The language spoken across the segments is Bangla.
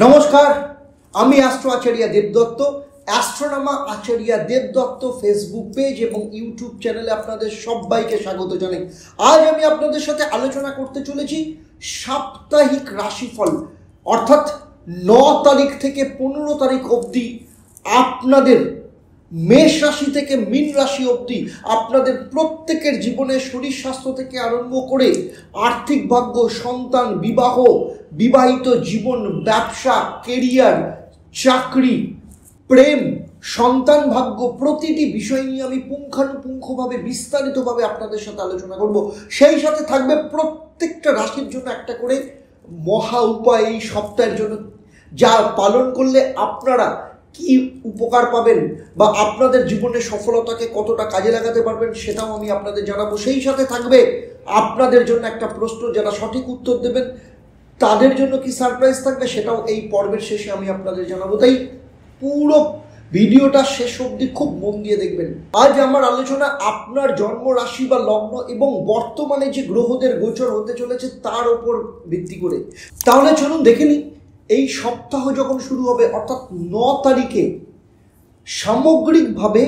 নমস্কার, আমি অ্যাস্ট্রো আচার্য দেবদত্ত। অ্যাস্ট্রোনমা আচার্য দেবদত্ত ফেসবুক পেজ এবং ইউটিউব চ্যানেলে আপনাদের সবাইকে স্বাগত জানাই। আজ আমি আপনাদের সাথে আলোচনা করতে চলেছি সাপ্তাহিক রাশিফল, অর্থাৎ 9 তারিখ থেকে 15 তারিখ অবধি আপনাদের মেষ রাশি থেকে মীন রাশি অবধি আপনাদের প্রত্যেকের জীবনে শরীর স্বাস্থ্য থেকে আরম্ভ করে আর্থিক ভাগ্য, সন্তান, বিবাহ, বিবাহিত জীবন, ব্যবসা, কেরিয়ার, চাকরি, প্রেম, সন্তান ভাগ্য, প্রতিটি বিষয় নিয়ে আমি পুঙ্খানুপুঙ্খভাবে বিস্তারিতভাবে আপনাদের সাথে আলোচনা করব। সেই সাথে থাকবে প্রত্যেকটা রাশির জন্য একটা করে মহা উপায় এই সপ্তাহের জন্য, যা পালন করলে আপনারা কি উপকার পাবেন বা আপনাদের জীবনে সফলতাকে কতটা কাজে লাগাতে পারবেন সেটাও আমি আপনাদের জানাবো। সেই সাথে থাকবে আপনাদের জন্য একটা প্রশ্ন, যারা সঠিক উত্তর দেবেন তাদের জন্য কি সারপ্রাইজ থাকবে সেটাও এই পর্বের শেষে আমি আপনাদের জানাবো। তাই পুরো ভিডিওটা শেষ অবধি খুব মন দিয়ে দেখবেন। আজ আমার আলোচনা আপনার জন্ম রাশি বা লগ্ন এবং বর্তমানে যে গ্রহদের গোচর হতে চলেছে তার উপর ভিত্তি করে। তাহলে চলুন দেখে নিই এই সপ্তাহ যখন শুরু হবে, অর্থাৎ 9 তারিখে সামগ্রিকভাবে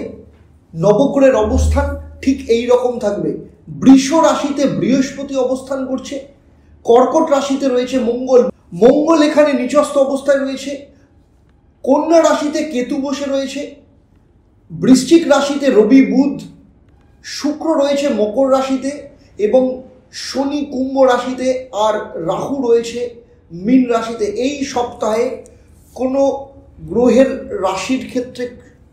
নবগ্রহের অবস্থান ঠিক এই রকম থাকবে। বৃষ রাশিতে বৃহস্পতি অবস্থান করছে, কর্কট রাশিতে রয়েছে মঙ্গল এখানে নিচস্থ অবস্থায় রয়েছে, কন্যা রাশিতে কেতু বসে রয়েছে, বৃশ্চিক রাশিতে রবি বুধ, শুক্র রয়েছে মকর রাশিতে এবং শনি কুম্ভ রাশিতে, আর রাহু রয়েছে মীন রাশিতে। এই সপ্তাহে কোনো গ্রহের রাশির ক্ষেত্রে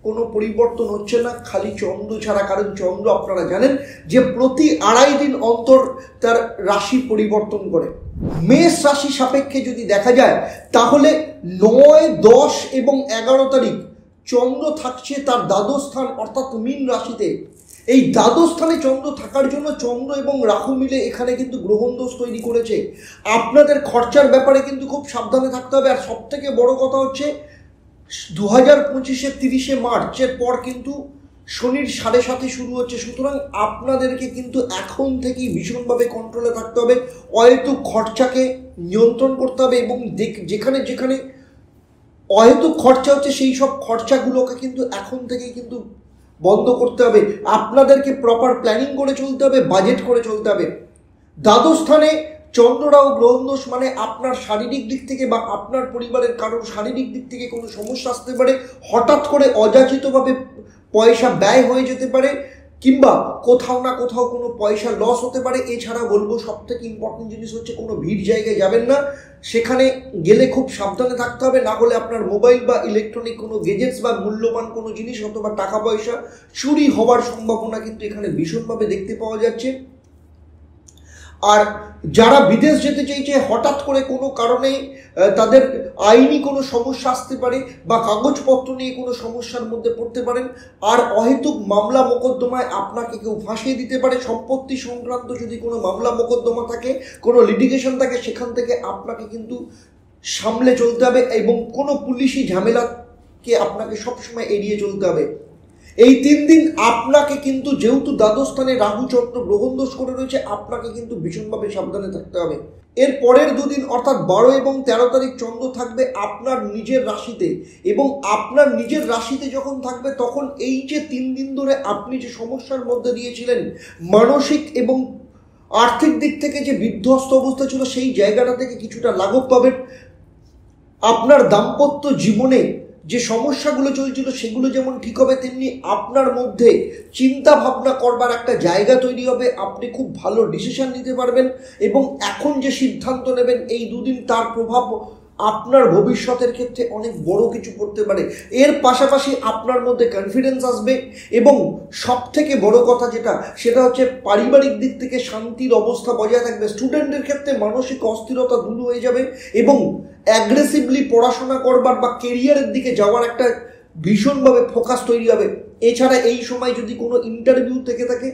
কোনো পরিবর্তন হচ্ছে না, খালি চন্দ্র ছাড়া। কারণ চন্দ্র আপনারা জানেন যে প্রতি 2.5 দিন অন্তর তার রাশি পরিবর্তন করে। মেষ রাশি সাপেক্ষে যদি দেখা যায় তাহলে 9, 10 এবং 11 তারিখ চন্দ্র থাকছে তার দ্বাদশ স্থান অর্থাৎ মীন রাশিতে। এই দ্বাদশ স্থানে চন্দ্র থাকার জন্য চন্দ্র এবং রাহু মিলে এখানে কিন্তু গ্রহণদোষ তৈরি করেছে। আপনাদের খরচার ব্যাপারে কিন্তু খুব সাবধানে থাকতে হবে। আর সব থেকে বড় কথা হচ্ছে 2025-এর 30শে মার্চের পর কিন্তু শনির 7.5 শুরু হচ্ছে। সুতরাং আপনাদেরকে কিন্তু এখন থেকেই ভীষণভাবে কন্ট্রোলে থাকতে হবে, অহেতুক খরচাকে নিয়ন্ত্রণ করতে হবে এবং যেখানে যেখানে অহেতুক খরচা হচ্ছে সেই সব খরচাগুলোকে কিন্তু এখন থেকেই কিন্তু বন্ধ করতে হবে। আপনাদেরকে প্রপার প্ল্যানিং করে চলতে হবে, বাজেট করে চলতে হবে। দ্বাদশ স্থানে চন্দ্ররাও গ্রহণদোষ, মানে আপনার শারীরিক দিক থেকে বা আপনার পরিবারের কারোর শারীরিক দিক থেকে কোনো সমস্যা আসতে পারে, হঠাৎ করে অযাচিতভাবে পয়সা ব্যয় হয়ে যেতে পারে, কিংবা কোথাও না কোথাও কোনো পয়সা লস হতে পারে। এছাড়া বলবো সবথেকে ইম্পর্টেন্ট জিনিস হচ্ছে কোনো ভিড় জায়গায় যাবেন না, সেখানে গেলে খুব সাবধানে থাকতে হবে, না হলে আপনার মোবাইল বা ইলেকট্রনিক কোনো গেজেটস বা মূল্যবান কোনো জিনিস অথবা টাকা পয়সা চুরি হওয়ার সম্ভাবনা কিন্তু এখানে ভীষণভাবে দেখতে পাওয়া যাচ্ছে। আর যারা বিদেশ যেতে চাইছে, হঠাৎ করে কোনো কারণে তাদের আইনি কোনো সমস্যা আসতে পারে বা কাগজপত্র নিয়ে কোনো সমস্যার মধ্যে পড়তে পারেন। আর অহেতুক মামলা মোকদ্দমায় আপনাকে কেউ ফাঁসিয়ে দিতে পারে। সম্পত্তি সংক্রান্ত যদি কোনো মামলা মোকদ্দমা থাকে, কোনো লিটিগেশন থাকে, সেখান থেকে আপনাকে কিন্তু সামলে চলতে হবে এবং কোনো পুলিশি ঝামেলাকে আপনাকে সবসময় এড়িয়ে চলতে হবে। এই 3 দিন আপনাকে কিন্তু, যেহেতু দ্বাদশ স্থানে রাহু চন্দ্র গ্রহণদোষ করে রয়েছে, আপনাকে কিন্তু ভীষণভাবে সাবধানে থাকতে হবে। এর পরের 2 দিন অর্থাৎ 12 এবং 13 তারিখ চন্দ্র থাকবে আপনার নিজের রাশিতে, এবং আপনার নিজের রাশিতে যখন থাকবে তখন এই যে 3 দিন ধরে আপনি যে সমস্যার মধ্যে দিয়েছিলেন, মানসিক এবং আর্থিক দিক থেকে যে বিধ্বস্ত অবস্থা ছিল, সেই জায়গাটা থেকে কিছুটা লাঘব পাবেন। আপনার দাম্পত্য জীবনে যে সমস্যাগুলো চলছিল সেগুলো যেমন ঠিক হবে, তেমনি আপনার মধ্যে চিন্তা ভাবনা করবার একটা জায়গা তৈরি হবে। আপনি খুব ভালো ডিসিশন নিতে পারবেন এবং এখন যে সিদ্ধান্ত নেবেন এই 2 দিন তার প্রভাব আপনার ভবিষ্যতের ক্ষেত্রে অনেক বড় কিছু করতে পারে। এর পাশাপাশি আপনার মধ্যে কনফিডেন্স আসবে এবং সব থেকে বড় কথা যেটা, সেটা হচ্ছে পারিবারিক দিক থেকে শান্তির অবস্থা বজায় থাকবে। স্টুডেন্টের ক্ষেত্রে মানসিক অস্থিরতা দূর হয়ে যাবে এবং অ্যাগ্রেসিভলি পড়াশোনা করবার বা কেরিয়ারের দিকে যাওয়ার একটা ভীষণভাবে ফোকাস তৈরি হবে। এছাড়া এই সময় যদি কোনো ইন্টারভিউ থেকে থাকে,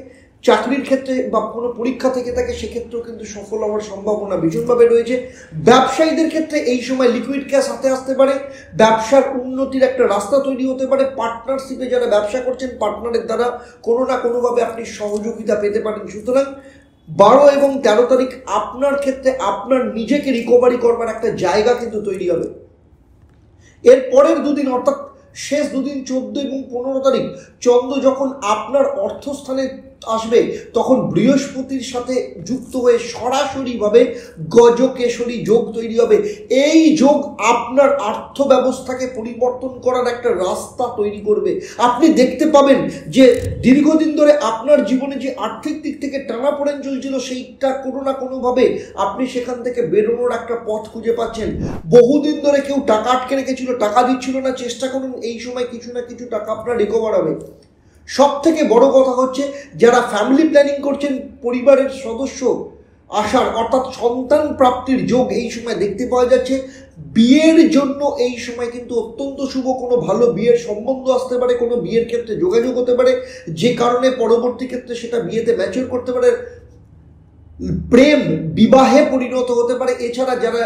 চাকরির ক্ষেত্রে বা কোনো পরীক্ষা থেকে থাকে, সেক্ষেত্রেও কিন্তু সফল হওয়ার সম্ভাবনা ভীষণভাবে রয়েছে। ব্যবসায়ীদের ক্ষেত্রে এই সময় লিকুইড ক্যাশ হাতে আসতে পারে, ব্যবসার উন্নতির একটা রাস্তা তৈরি হতে পারে। পার্টনারশিপে যারা ব্যবসা করছেন, পার্টনারের দ্বারা কোনো না কোনোভাবে আপনি সহযোগিতা পেতে পারেন। সুতরাং 12 এবং 13 তারিখ আপনার ক্ষেত্রে আপনার নিজেকে রিকভারি করবার একটা জায়গা কিন্তু তৈরি হবে। এর পরের দুদিন অর্থাৎ শেষ দুদিন 14 এবং 15 তারিখ চন্দ্র যখন আপনার অর্থস্থানে আসবে তখন বৃহস্পতির সাথে যুক্ত হয়ে সরাসরিভাবে গজকেশরী যোগ তৈরি হবে। এই যোগ আপনার অর্থ ব্যবস্থাকে পরিবর্তন করার একটা রাস্তা তৈরি করবে। আপনি দেখতে পাবেন যে দীর্ঘদিন ধরে আপনার জীবনে যে আর্থিক দিক থেকে টানাপোড়েন চলছিল সেইটা কোনো না কোনোভাবে আপনি সেখান থেকে বেরোনোর একটা পথ খুঁজে পাচ্ছেন। বহুদিন ধরে কেউ টাকা আটকে রেখেছিল, টাকা দিচ্ছিল না, চেষ্টা করুন এই সময় কিছু না কিছু টাকা আপনার রিকভার হবে। সব থেকে বড় কথা হচ্ছে যারা ফ্যামিলি প্ল্যানিং করছেন, পরিবারের সদস্য আসার অর্থাৎ সন্তান প্রাপ্তির যোগ এই সময় দেখতে পাওয়া যাচ্ছে। বিয়ের জন্য এই সময় কিন্তু অত্যন্ত শুভ, কোনো ভালো বিয়ের সম্বন্ধ আসতে পারে, কোনো বিয়ের ক্ষেত্রে যোগাযোগ হতে পারে, যে কারণে পরবর্তী ক্ষেত্রে সেটা বিয়েতে ম্যাচিউর করতে পারে, প্রেম বিবাহে পরিণত হতে পারে। এছাড়া যারা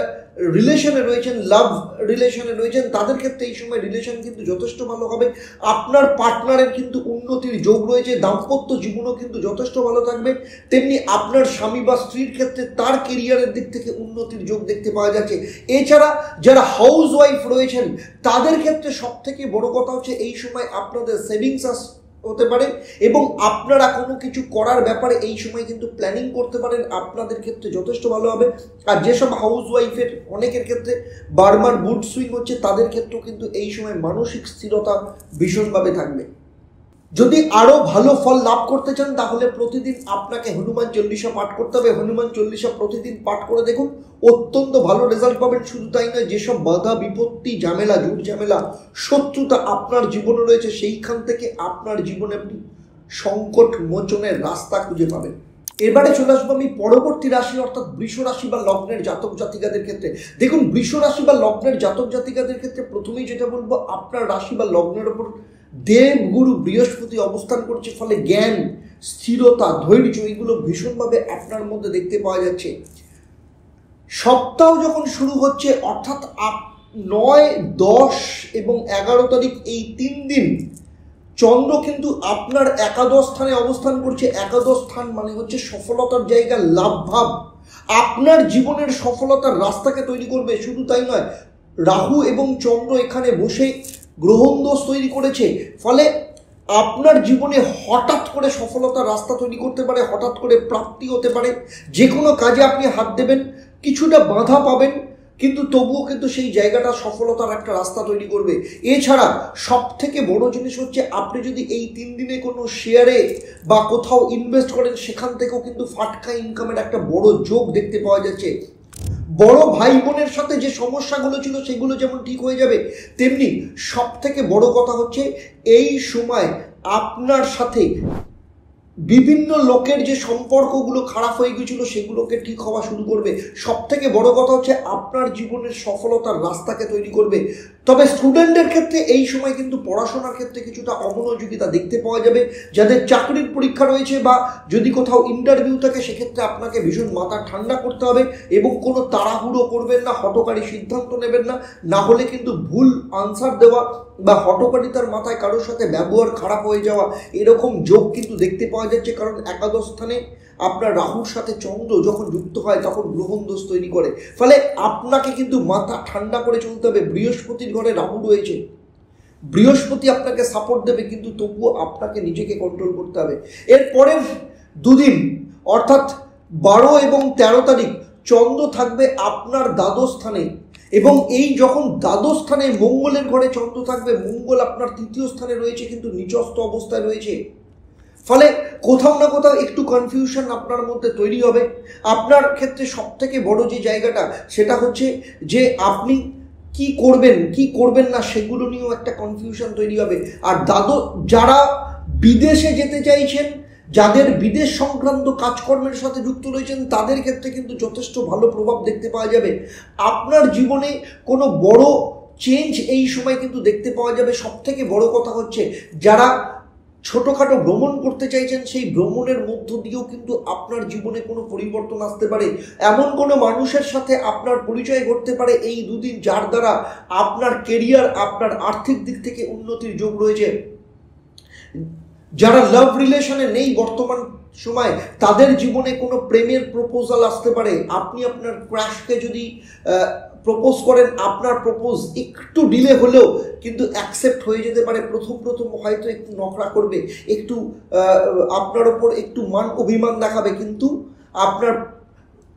রিলেশনে রয়েছেন, লাভ রিলেশনে রয়েছেন, তাদের ক্ষেত্রে এই সময় রিলেশন কিন্তু যথেষ্ট ভালো হবে। আপনার পার্টনারের কিন্তু উন্নতির যোগ রয়েছে, দাম্পত্য জীবনও কিন্তু যথেষ্ট ভালো থাকবে। তেমনি আপনার স্বামী বা স্ত্রীর ক্ষেত্রে তার কেরিয়ারের দিক থেকে উন্নতির যোগ দেখতে পাওয়া যাচ্ছে। এছাড়া যারা হাউস ওয়াইফ রয়েছেন তাদের ক্ষেত্রে সব থেকে বড় কথা হচ্ছে এই সময় আপনাদের সেভিংস হতে পারে এবং আপনারা কোনো কিছু করার ব্যাপারে এই সময় কিন্তু প্ল্যানিং করতে পারেন, আপনাদের ক্ষেত্রে যথেষ্ট ভালো হবে। আর যেসব হাউস ওয়াইফের অনেকের ক্ষেত্রে বারবার মুড সুইং হচ্ছে তাদের ক্ষেত্রেও কিন্তু এই সময় মানসিক স্থিরতা ভীষণভাবে থাকবে। যদি আরও ভালো ফল লাভ করতে চান তাহলে প্রতিদিন আপনাকে হনুমান চল্লিশা পাঠ করতে হবে। হনুমান চল্লিশা প্রতিদিন পাঠ করে দেখুন, অত্যন্ত ভালো রেজাল্ট পাবেন। শুধু তাই নয়, যেসব বাধা বিপত্তি, ঝামেলা, ঝুট ঝামেলা, শত্রুতা আপনার জীবনে রয়েছে সেইখান থেকে আপনার জীবনে আপনি সংকট মোচনের রাস্তা খুঁজে পাবেন। এবারে চলে আসবো আমি পরবর্তী রাশি অর্থাৎ বৃষ রাশি বা লগ্নের জাতক জাতিকাদের ক্ষেত্রে। দেখুন, বৃষ রাশি বা লগ্নের জাতক জাতিকাদের ক্ষেত্রে প্রথমেই যেটা বলবো, আপনার রাশি বা লগ্নের ওপর দেবগুরু বৃহস্পতি অবস্থান করছে, ফলে জ্ঞান, স্থিরতা, ধৈর্য এগুলো ভীষণভাবে আপনার মধ্যে দেখতে পাওয়া যাচ্ছে। সপ্তাহ যখন শুরু হচ্ছে অর্থাৎ 9, 10 এবং 11 তারিখ এই 3 দিন চন্দ্র কিন্তু আপনার একাদশ স্থানে অবস্থান করছে। একাদশ স্থান মানে হচ্ছে সফলতার জায়গা, লাভ ভাব, আপনার জীবনের সফলতার রাস্তাকে তৈরি করবে। শুধু তাই নয়, রাহু এবং চন্দ্র এখানে বসে গ্রহণ দোষ তৈরি করেছে, ফলে আপনার জীবনে হঠাৎ করে সফলতার রাস্তা তৈরি করতে পারে, হঠাৎ করে প্রাপ্তি হতে পারে। যে কোনো কাজে আপনি হাত দেবেন, কিছুটা বাধা পাবেন, কিন্তু তবুও কিন্তু সেই জায়গাটা সফলতার একটা রাস্তা তৈরি করবে। এছাড়া সব থেকে বড় জিনিস হচ্ছে আপনি যদি এই 3 দিনে কোনো শেয়ারে বা কোথাও ইনভেস্ট করেন সেখান থেকেও কিন্তু ফাটকা ইনকামের একটা বড় যোগ দেখতে পাওয়া যাচ্ছে। বড় ভাই বোনের সাথে যে সমস্যাগুলো ছিল সেগুলো যেমন ঠিক হয়ে যাবে, তেমনি সব থেকে বড় কথা হচ্ছে এই সময় আপনার সাথে বিভিন্ন লোকের যে সম্পর্কগুলো খারাপ হয়ে গিয়েছিল সেগুলোকে ঠিক হওয়া শুরু করবে। সব থেকে বড় কথা হচ্ছে আপনার জীবনের সফলতার রাস্তাকে তৈরি করবে। তবে স্টুডেন্টদের ক্ষেত্রে এই সময় কিন্তু পড়াশোনার ক্ষেত্রে কিছুটা অমনোযোগিতা দেখতে পাওয়া যাবে। যাদের চাকরির পরীক্ষা রয়েছে বা যদি কোথাও ইন্টারভিউ থাকে সেক্ষেত্রে আপনাকে ভীষণ মাথা ঠান্ডা করতে হবে এবং কোনো তাড়াহুড়ো করবেন না, হঠকারী সিদ্ধান্ত নেবেন না, না হলে কিন্তু ভুল আনসার দেওয়া বা হঠকারিতার মাথায় কারোর সাথে ব্যবহার খারাপ হয়ে যাওয়া এরকম যোগ কিন্তু দেখতে পাওয়া যাচ্ছে। কারণ একাদশ স্থানে আপনার রাহুর সাথে চন্দ্র যখন যুক্ত হয় তখন গ্রহণ দোষ তৈরি করে, ফলে আপনাকে কিন্তু মাথা ঠান্ডা করে চলতে হবে। বৃহস্পতির ঘরে রাহু রয়েছে, বৃহস্পতি আপনাকে সাপোর্ট দেবে, কিন্তু তবুও আপনাকে নিজেকে কন্ট্রোল করতে হবে। এরপরের দুদিন অর্থাৎ 12 এবং 13 তারিখ চন্দ্র থাকবে আপনার দ্বাদশ স্থানে এবং এই যখন দ্বাদশ স্থানে মঙ্গলের ঘরে চন্দ্র থাকবে, মঙ্গল আপনার তৃতীয় স্থানে রয়েছে কিন্তু নিচস্থ অবস্থায় রয়েছে, ফলে কোথাও না কোথাও একটু কনফিউশন আপনার মধ্যে তৈরি হবে। আপনার ক্ষেত্রে সব থেকে বড় যে জায়গাটা সেটা হচ্ছে যে আপনি কি করবেন কি করবেন না সেগুলো নিয়েও একটা কনফিউশন তৈরি হবে। আর যারা বিদেশে যেতে চাইছেন, যাদের বিদেশ সংক্রান্ত কাজকর্মের সাথে যুক্ত রয়েছেন তাদের ক্ষেত্রে কিন্তু যথেষ্ট ভালো প্রভাব দেখতে পাওয়া যাবে। আপনার জীবনে কোনো বড় চেঞ্জ এই সময় কিন্তু দেখতে পাওয়া যাবে। সব থেকে বড় কথা হচ্ছে যারা ছোটোখাটো ভ্রমণ করতে চাইছেন সেই ভ্রমণের মধ্য দিয়েও কিন্তু আপনার জীবনে কোনো পরিবর্তন আসতে পারে। এমন কোনো মানুষের সাথে আপনার পরিচয় ঘটতে পারে এই দুদিন যার দ্বারা আপনার কেরিয়ার, আপনার আর্থিক দিক থেকে উন্নতির যোগ রয়েছে। যারা লাভ রিলেশনে নেই বর্তমান সময় তাদের জীবনে কোনো প্রেমের প্রপোজাল আসতে পারে। আপনি আপনার ক্রাশকে যদি প্রপোজ করেন, আপনার প্রপোজ একটু ডিলে হলেও কিন্তু অ্যাকসেপ্ট হয়ে যেতে পারে। প্রথম হয়তো একটু নকরা করবে, একটু আপনার ওপর একটু মান অভিমান দেখাবে, কিন্তু আপনার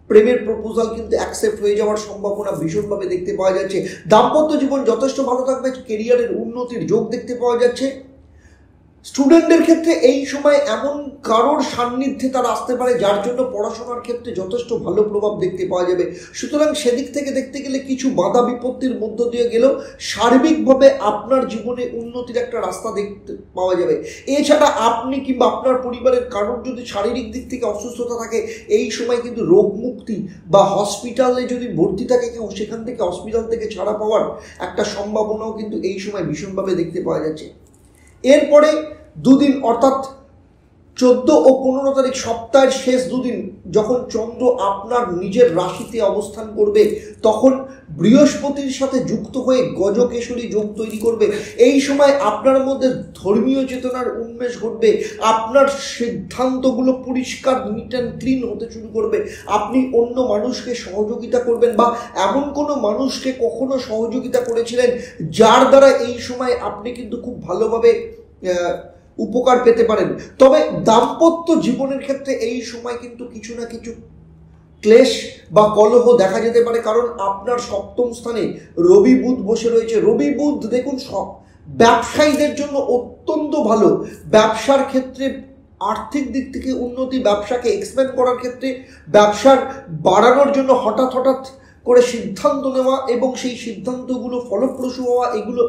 প্রেমের প্রপোজাল কিন্তু অ্যাকসেপ্ট হয়ে যাওয়ার সম্ভাবনা ভীষণভাবে দেখতে পাওয়া যাচ্ছে। দাম্পত্য জীবন যথেষ্ট ভালো থাকবে, কেরিয়ারের উন্নতির যোগ দেখতে পাওয়া যাচ্ছে। স্টুডেন্টদের ক্ষেত্রে এই সময় এমন কারোর সান্নিধ্যে তারা আসতে পারে যার জন্য পড়াশোনার ক্ষেত্রে যথেষ্ট ভালো প্রভাব দেখতে পাওয়া যাবে। সুতরাং সেদিক থেকে দেখতে গেলে কিছু বাধা বিপত্তির মধ্য দিয়ে গেলেও সার্বিকভাবে আপনার জীবনে উন্নতির একটা রাস্তা দেখতে পাওয়া যাবে। এছাড়া আপনি কিংবা আপনার পরিবারের কারোর যদি শারীরিক দিক থেকে অসুস্থতা থাকে, এই সময় কিন্তু রোগ মুক্তি বা হসপিটালে যদি ভর্তি থাকে কেউ, সেখান থেকে হসপিটাল থেকে ছাড়া পাওয়ার একটা সম্ভাবনাও কিন্তু এই সময় ভীষণভাবে দেখতে পাওয়া যাচ্ছে। এরপরে দুদিন অর্থাৎ 14 ও 15 তারিখ, সপ্তাহের শেষ দুদিন যখন চন্দ্র আপনার নিজের রাশিতে অবস্থান করবে, তখন বৃহস্পতির সাথে যুক্ত হয়ে গজকেশরী যোগ তৈরি করবে। এই সময় আপনার মধ্যে ধর্মীয় চেতনার উন্মেষ ঘটবে, আপনার সিদ্ধান্তগুলো পরিষ্কার, নিট অ্যান্ড ক্লিন হতে শুরু করবে। আপনি অন্য মানুষকে সহযোগিতা করবেন বা এমন কোনো মানুষকে কখনো সহযোগিতা করেছিলেন যার দ্বারা এই সময় আপনি কিন্তু খুব ভালোভাবে উপকার পেতে পারেন। তবে দাম্পত্য জীবনের ক্ষেত্রে এই সময় কিন্তু কিছু না কিছু ক্লেশ বা কলহ দেখা যেতে পারে, কারণ আপনার সপ্তম স্থানে রবি বুধ বসে রয়েছে। রবি বুধ দেখুন সব ব্যবসায়ীদের জন্য অত্যন্ত ভালো। ব্যবসার ক্ষেত্রে আর্থিক দিক থেকে উন্নতি, ব্যবসাকে এক্সপ্যান্ড করার ক্ষেত্রে, ব্যবসার বাড়ানোর জন্য হঠাৎ করে সিদ্ধান্ত নেওয়া এবং সেই সিদ্ধান্তগুলো ফলপ্রসূ হওয়া, এগুলো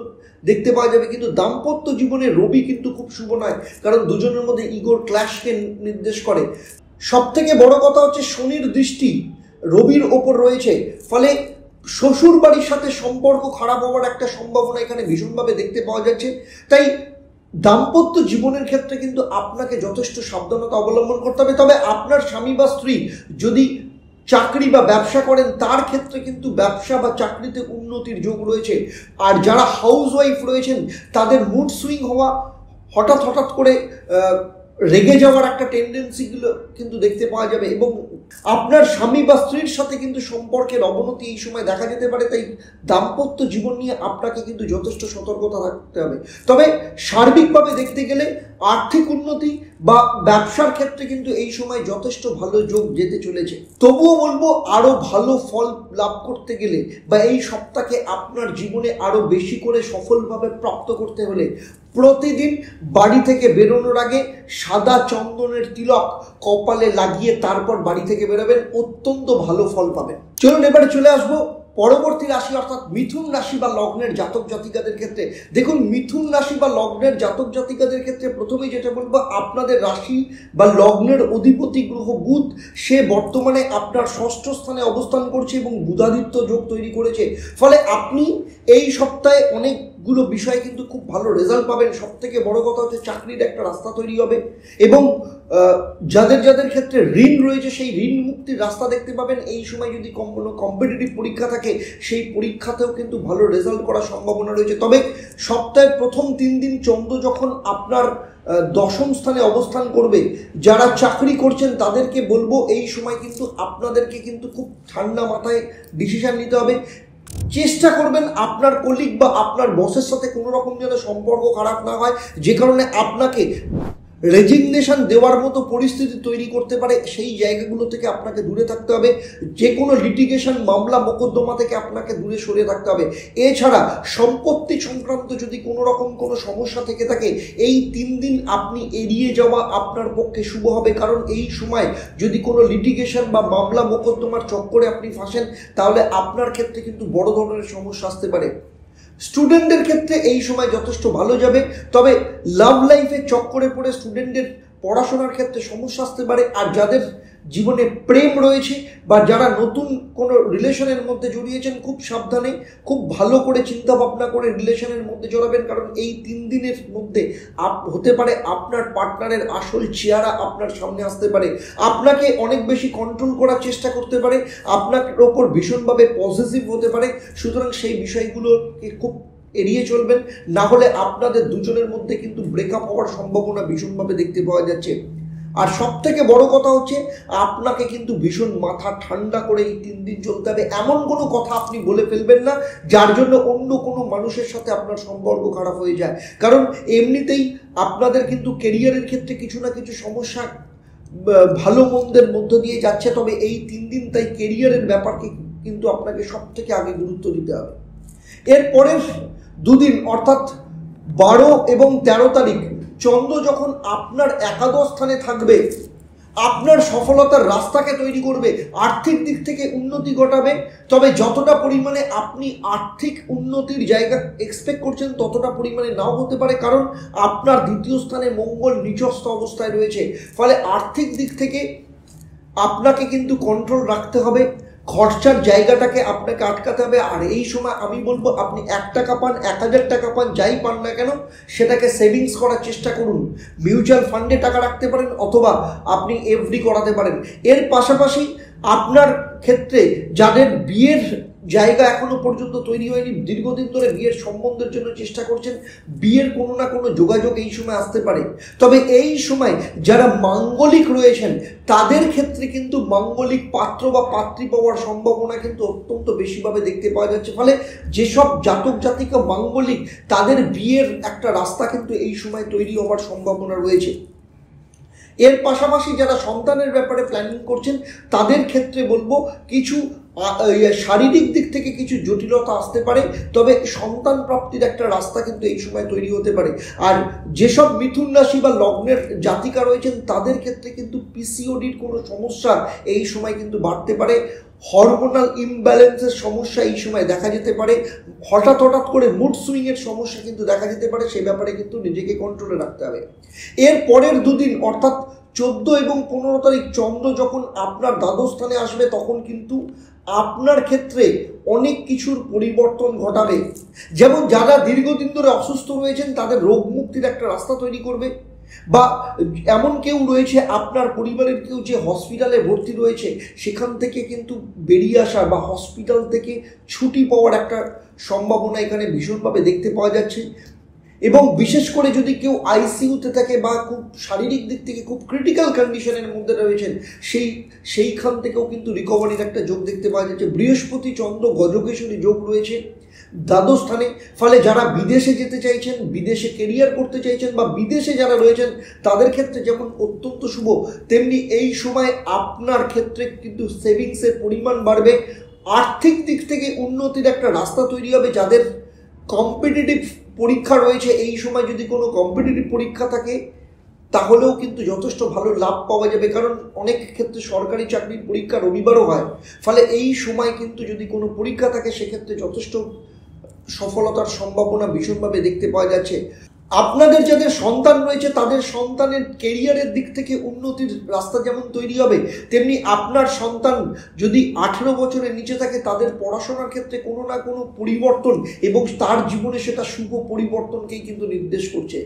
দেখতে পাওয়া যাবে। কিন্তু দাম্পত্য জীবনে রবি কিন্তু খুব শুভ নয়, কারণ দুজনের মধ্যে ইগোর ক্ল্যাশকে নির্দেশ করে। সব থেকে বড় কথা হচ্ছে শনির দৃষ্টি রবির ওপর রয়েছে, ফলে শ্বশুর বাড়ির সাথে সম্পর্ক খারাপ হওয়ার একটা সম্ভাবনা এখানে ভীষণভাবে দেখতে পাওয়া যাচ্ছে। তাই দাম্পত্য জীবনের ক্ষেত্রে কিন্তু আপনাকে যথেষ্ট সাবধানতা অবলম্বন করতে হবে। তবে আপনার স্বামী বা স্ত্রী যদি চাকরি বা ব্যবসা করেন, তার ক্ষেত্রে কিন্তু ব্যবসা বা চাকরিতে উন্নতির যোগ রয়েছে। আর যারা হাউস ওয়াইফ রয়েছেন, তাদের মুড সুইং হওয়া, হঠাৎ করে রেগে যাওয়ার একটা টেন্ডেন্সিগুলো কিন্তু দেখতে পাওয়া যাবে এবং আপনার স্বামী বা স্ত্রীর সাথে কিন্তু সম্পর্কের অবনতি এই সময় দেখা যেতে পারে। তাই দাম্পত্য জীবন নিয়ে আপনাকে কিন্তু যথেষ্ট সতর্কতা থাকতে হবে। তবে সার্বিকভাবে দেখতে গেলে আর্থিক উন্নতি বা ব্যবসার ক্ষেত্রে কিন্তু এই সময় যথেষ্ট ভালো যোগ যেতে চলেছে। তবুও বলবো, আরও ভালো ফল লাভ করতে গেলে বা এই সপ্তাহে আপনার জীবনে আরও বেশি করে সফলভাবে প্রাপ্ত করতে হলে প্রতিদিন বাড়ি থেকে বেরোনোর আগে সাদা চন্দনের তিলক কপালে লাগিয়ে তারপর বাড়ি থেকে বেরোবেন, অত্যন্ত ভালো ফল পাবেন। চলুন এবারে চলে আসবো পরবর্তী রাশি অর্থাৎ মিথুন রাশি বা লগ্নের জাতক জাতিকাদের ক্ষেত্রে। দেখুন, মিথুন রাশি বা লগ্নের জাতক জাতিকাদের ক্ষেত্রে প্রথমেই যেটা বলবো, আপনাদের রাশি বা লগ্নের অধিপতি গ্রহ বুধ, সে বর্তমানে আপনার ষষ্ঠ স্থানে অবস্থান করছে এবং বুধাদিত্য যোগ তৈরি করেছে। ফলে আপনি এই সপ্তাহে অনেকগুলো বিষয় কিন্তু খুব ভালো রেজাল্ট পাবেন। সব থেকে বড় কথা হচ্ছে চাকরির একটা রাস্তা তৈরি হবে এবং যাদের ক্ষেত্রে ঋণ রয়েছে সেই ঋণ মুক্তির রাস্তা দেখতে পাবেন। এই সময় যদি কোনো কম্পিটিটিভ পরীক্ষা থাকে, সেই পরীক্ষাতেও কিন্তু ভালো রেজাল্ট করার সম্ভাবনা রয়েছে। তবে সপ্তাহের প্রথম 3 দিন চন্দ্র যখন আপনার দশম স্থানে অবস্থান করবে, যারা চাকরি করছেন তাদেরকে বলবো এই সময় কিন্তু আপনাদেরকে কিন্তু খুব ঠান্ডা মাথায় ডিসিশন নিতে হবে। চেষ্টা করবেন আপনার কলিগ বা আপনার বসের সাথে কোনো রকম যেন সম্পর্ক খারাপ না হয়, যে কারণে আপনাকে রেজিগনেশন দেওয়ার মতো পরিস্থিতি তৈরি করতে পারে। সেই জায়গাগুলো থেকে আপনাকে দূরে থাকতে হবে। যে কোনো লিটিগেশন, মামলা মোকদ্দমা থেকে আপনাকে দূরে সরে থাকতে হবে। এছাড়া সম্পত্তি সংক্রান্ত যদি কোনো রকম কোনো সমস্যা থেকে থাকে, এই 3 দিন আপনি এড়িয়ে যাওয়া আপনার পক্ষে শুভ হবে, কারণ এই সময় যদি কোনো লিটিগেশন বা মামলা মোকদ্দমার চক্করে আপনি ফাঁসেন, তাহলে আপনার ক্ষেত্রে কিন্তু বড় ধরনের সমস্যা আসতে পারে। স্টুডেন্টদের ক্ষেত্রে এই সময় যথেষ্ট ভালো যাবে, তবে লাভ লাইফে চক্করে পড়ে স্টুডেন্টদের পড়াশোনার ক্ষেত্রে সমস্যা আসতে পারে। আর যাদের জীবনে প্রেম রয়েছে বা যারা নতুন কোনো রিলেশনের মধ্যে জড়িয়েছেন, খুব সাবধানে, খুব ভালো করে চিন্তা ভাবনা করে রিলেশনের মধ্যে জড়াবেন, কারণ এই 3 দিনের মধ্যে হতে পারে আপনার পার্টনারের আসল চেহারা আপনার সামনে আসতে পারে, আপনাকে অনেক বেশি কন্ট্রোল করার চেষ্টা করতে পারে, আপনার ওপর ভীষণভাবে পজিটিভ হতে পারে। সুতরাং সেই বিষয়গুলোকে খুব এড়িয়ে চলবেন, না হলে আপনাদের দুজনের মধ্যে কিন্তু ব্রেকআপ হওয়ার সম্ভাবনা ভীষণভাবে দেখতে পাওয়া যাচ্ছে। আর সব থেকে বড় কথা হচ্ছে আপনাকে কিন্তু ভীষণ মাথা ঠান্ডা করে এই 3 দিন চলতে হবে। এমন কোনো কথা আপনি বলে ফেলবেন না যার জন্য অন্য কোনো মানুষের সাথে আপনার সম্পর্ক খারাপ হয়ে যায়, কারণ এমনিতেই আপনাদের কিন্তু কেরিয়ারের ক্ষেত্রে কিছু না কিছু সমস্যা ভালো মন্দের মধ্য দিয়ে যাচ্ছে। তবে এই 3 দিন তাই কেরিয়ারের ব্যাপারকে কিন্তু আপনাকে সব থেকে আগে গুরুত্ব দিতে হবে। এরপরের দুদিন অর্থাৎ 12 এবং 13 তারিখ চন্দ্র যখন আপনার একাদশ স্থানে থাকবে, আপনার সফলতার রাস্তাকে তৈরি করবে, আর্থিক দিক থেকে উন্নতি ঘটাবে। তবে যতটা পরিমাণে আপনি আর্থিক উন্নতির জায়গা এক্সপেক্ট করছেন ততটা পরিমাণে নাও হতে পারে, কারণ আপনার দ্বিতীয় স্থানে মঙ্গল নিচস্থ অবস্থায় রয়েছে। ফলে আর্থিক দিক থেকে আপনাকে কিন্তু কন্ট্রোল রাখতে হবে, খরচার জায়গাটাকে আপনাকে আটকাতে হবে। আর এই সময় আমি বলবো আপনি 1 টাকা পান, 1000 টাকা পান, যাই পান না কেন সেটাকে সেভিংস করার চেষ্টা করুন। মিউচুয়াল ফান্ডে টাকা রাখতে পারেন অথবা আপনি এফডি করাতে পারেন। এর পাশাপাশি আপনার ক্ষেত্রে যাদের বিয়ের জায়গা এখনো পর্যন্ত তৈরি হয়নি, দীর্ঘদিন ধরে বিয়ের সম্বন্ধের জন্য চেষ্টা করছেন, বিয়ের কোনো না কোনো যোগাযোগ এই সময় আসতে পারে। তবে এই সময় যারা মাঙ্গলিক রয়েছেন তাদের ক্ষেত্রে কিন্তু মাঙ্গলিক পাত্র বা পাত্রী পাওয়ার সম্ভাবনা কিন্তু অত্যন্ত বেশিভাবে দেখতে পাওয়া যাচ্ছে। ফলে যেসব জাতক জাতিকা মাঙ্গলিক তাদের বিয়ের একটা রাস্তা কিন্তু এই সময় তৈরি হওয়ার সম্ভাবনা রয়েছে। এর পাশাপাশি যারা সন্তানের ব্যাপারে প্ল্যানিং করছেন তাদের ক্ষেত্রে বলবো কিছু শারীরিক দিক থেকে কিছু জটিলতা আসতে পারে, তবে সন্তান প্রাপ্তির একটা রাস্তা কিন্তু এই সময় তৈরি হতে পারে। আর যেসব মিথুন রাশি বা লগ্নের জাতিকা রয়েছেন তাদের ক্ষেত্রে কিন্তু পিসিওডির কোনো সমস্যা এই সময় কিন্তু বাড়তে পারে, হরমোনাল ইমব্যালেন্সের সমস্যা এই সময় দেখা যেতে পারে, হঠাৎ করে মুড সুইংয়ের সমস্যা কিন্তু দেখা যেতে পারে। সেই ব্যাপারে কিন্তু নিজেকে কন্ট্রোলে রাখতে হবে। এর পরের দুদিন অর্থাৎ 14 এবং 15 তারিখ চন্দ্র যখন আপনার দ্বাদশ স্থানে আসবে তখন কিন্তু আপনার ক্ষেত্রে অনেক কিছুর পরিবর্তন ঘটাবে। যেমন যারা দীর্ঘদিন ধরে অসুস্থ রয়েছেন তাদের রোগ মুক্তির একটা রাস্তা তৈরি করবে, বা এমন কেউ রয়েছে আপনার পরিবারের কেউ যে হসপিটালে ভর্তি রয়েছে সেখান থেকে কিন্তু বেরিয়ে আসা বা হসপিটাল থেকে ছুটি পাওয়ার একটা সম্ভাবনা এখানে ভীষণভাবে দেখতে পাওয়া যাচ্ছে। এবং বিশেষ করে যদি কেউ আইসিইউতে থাকে বা খুব শারীরিক দিক থেকে খুব ক্রিটিক্যাল কন্ডিশনের মধ্যে রয়েছেন সেইখান থেকেও কিন্তু রিকভারির একটা যোগ দেখতে পাওয়া যাচ্ছে। বৃহস্পতি চন্দ্র গজকেশরী যোগ রয়েছে দ্বাদশ স্থানে। ফলে যারা বিদেশে যেতে চাইছেন, বিদেশে কেরিয়ার করতে চাইছেন বা বিদেশে যারা রয়েছেন তাদের ক্ষেত্রে যেমন অত্যন্ত শুভ, তেমনি এই সময় আপনার ক্ষেত্রে কিন্তু সেভিংসের পরিমাণ বাড়বে, আর্থিক দিক থেকে উন্নতির একটা রাস্তা তৈরি হবে। যাদের কম্পিটিটিভ পরীক্ষা রয়েছে এই সময় যদি কোনো কম্পিটিটিভ পরীক্ষা থাকে তাহলেও কিন্তু যথেষ্ট ভালো লাভ পাওয়া যাবে, কারণ অনেক ক্ষেত্রে সরকারি চাকরির পরীক্ষা রবিবারও হয়। ফলে এই সময় কিন্তু যদি কোনো পরীক্ষা থাকে সেক্ষেত্রে যথেষ্ট সফলতার সম্ভাবনা ভীষণভাবে দেখতে পাওয়া যাচ্ছে। আপনাদের যাদের সন্তান রয়েছে তাদের সন্তানের কেরিয়ারের দিক থেকে উন্নতির রাস্তা যেমন তৈরি হবে, তেমনি আপনার সন্তান যদি 18 বছরের নিচে থাকে তাদের পড়াশোনার ক্ষেত্রে কোনো না কোনো পরিবর্তন এবং তার জীবনে সেটা শুভ পরিবর্তনকেই কিন্তু নির্দেশ করছে।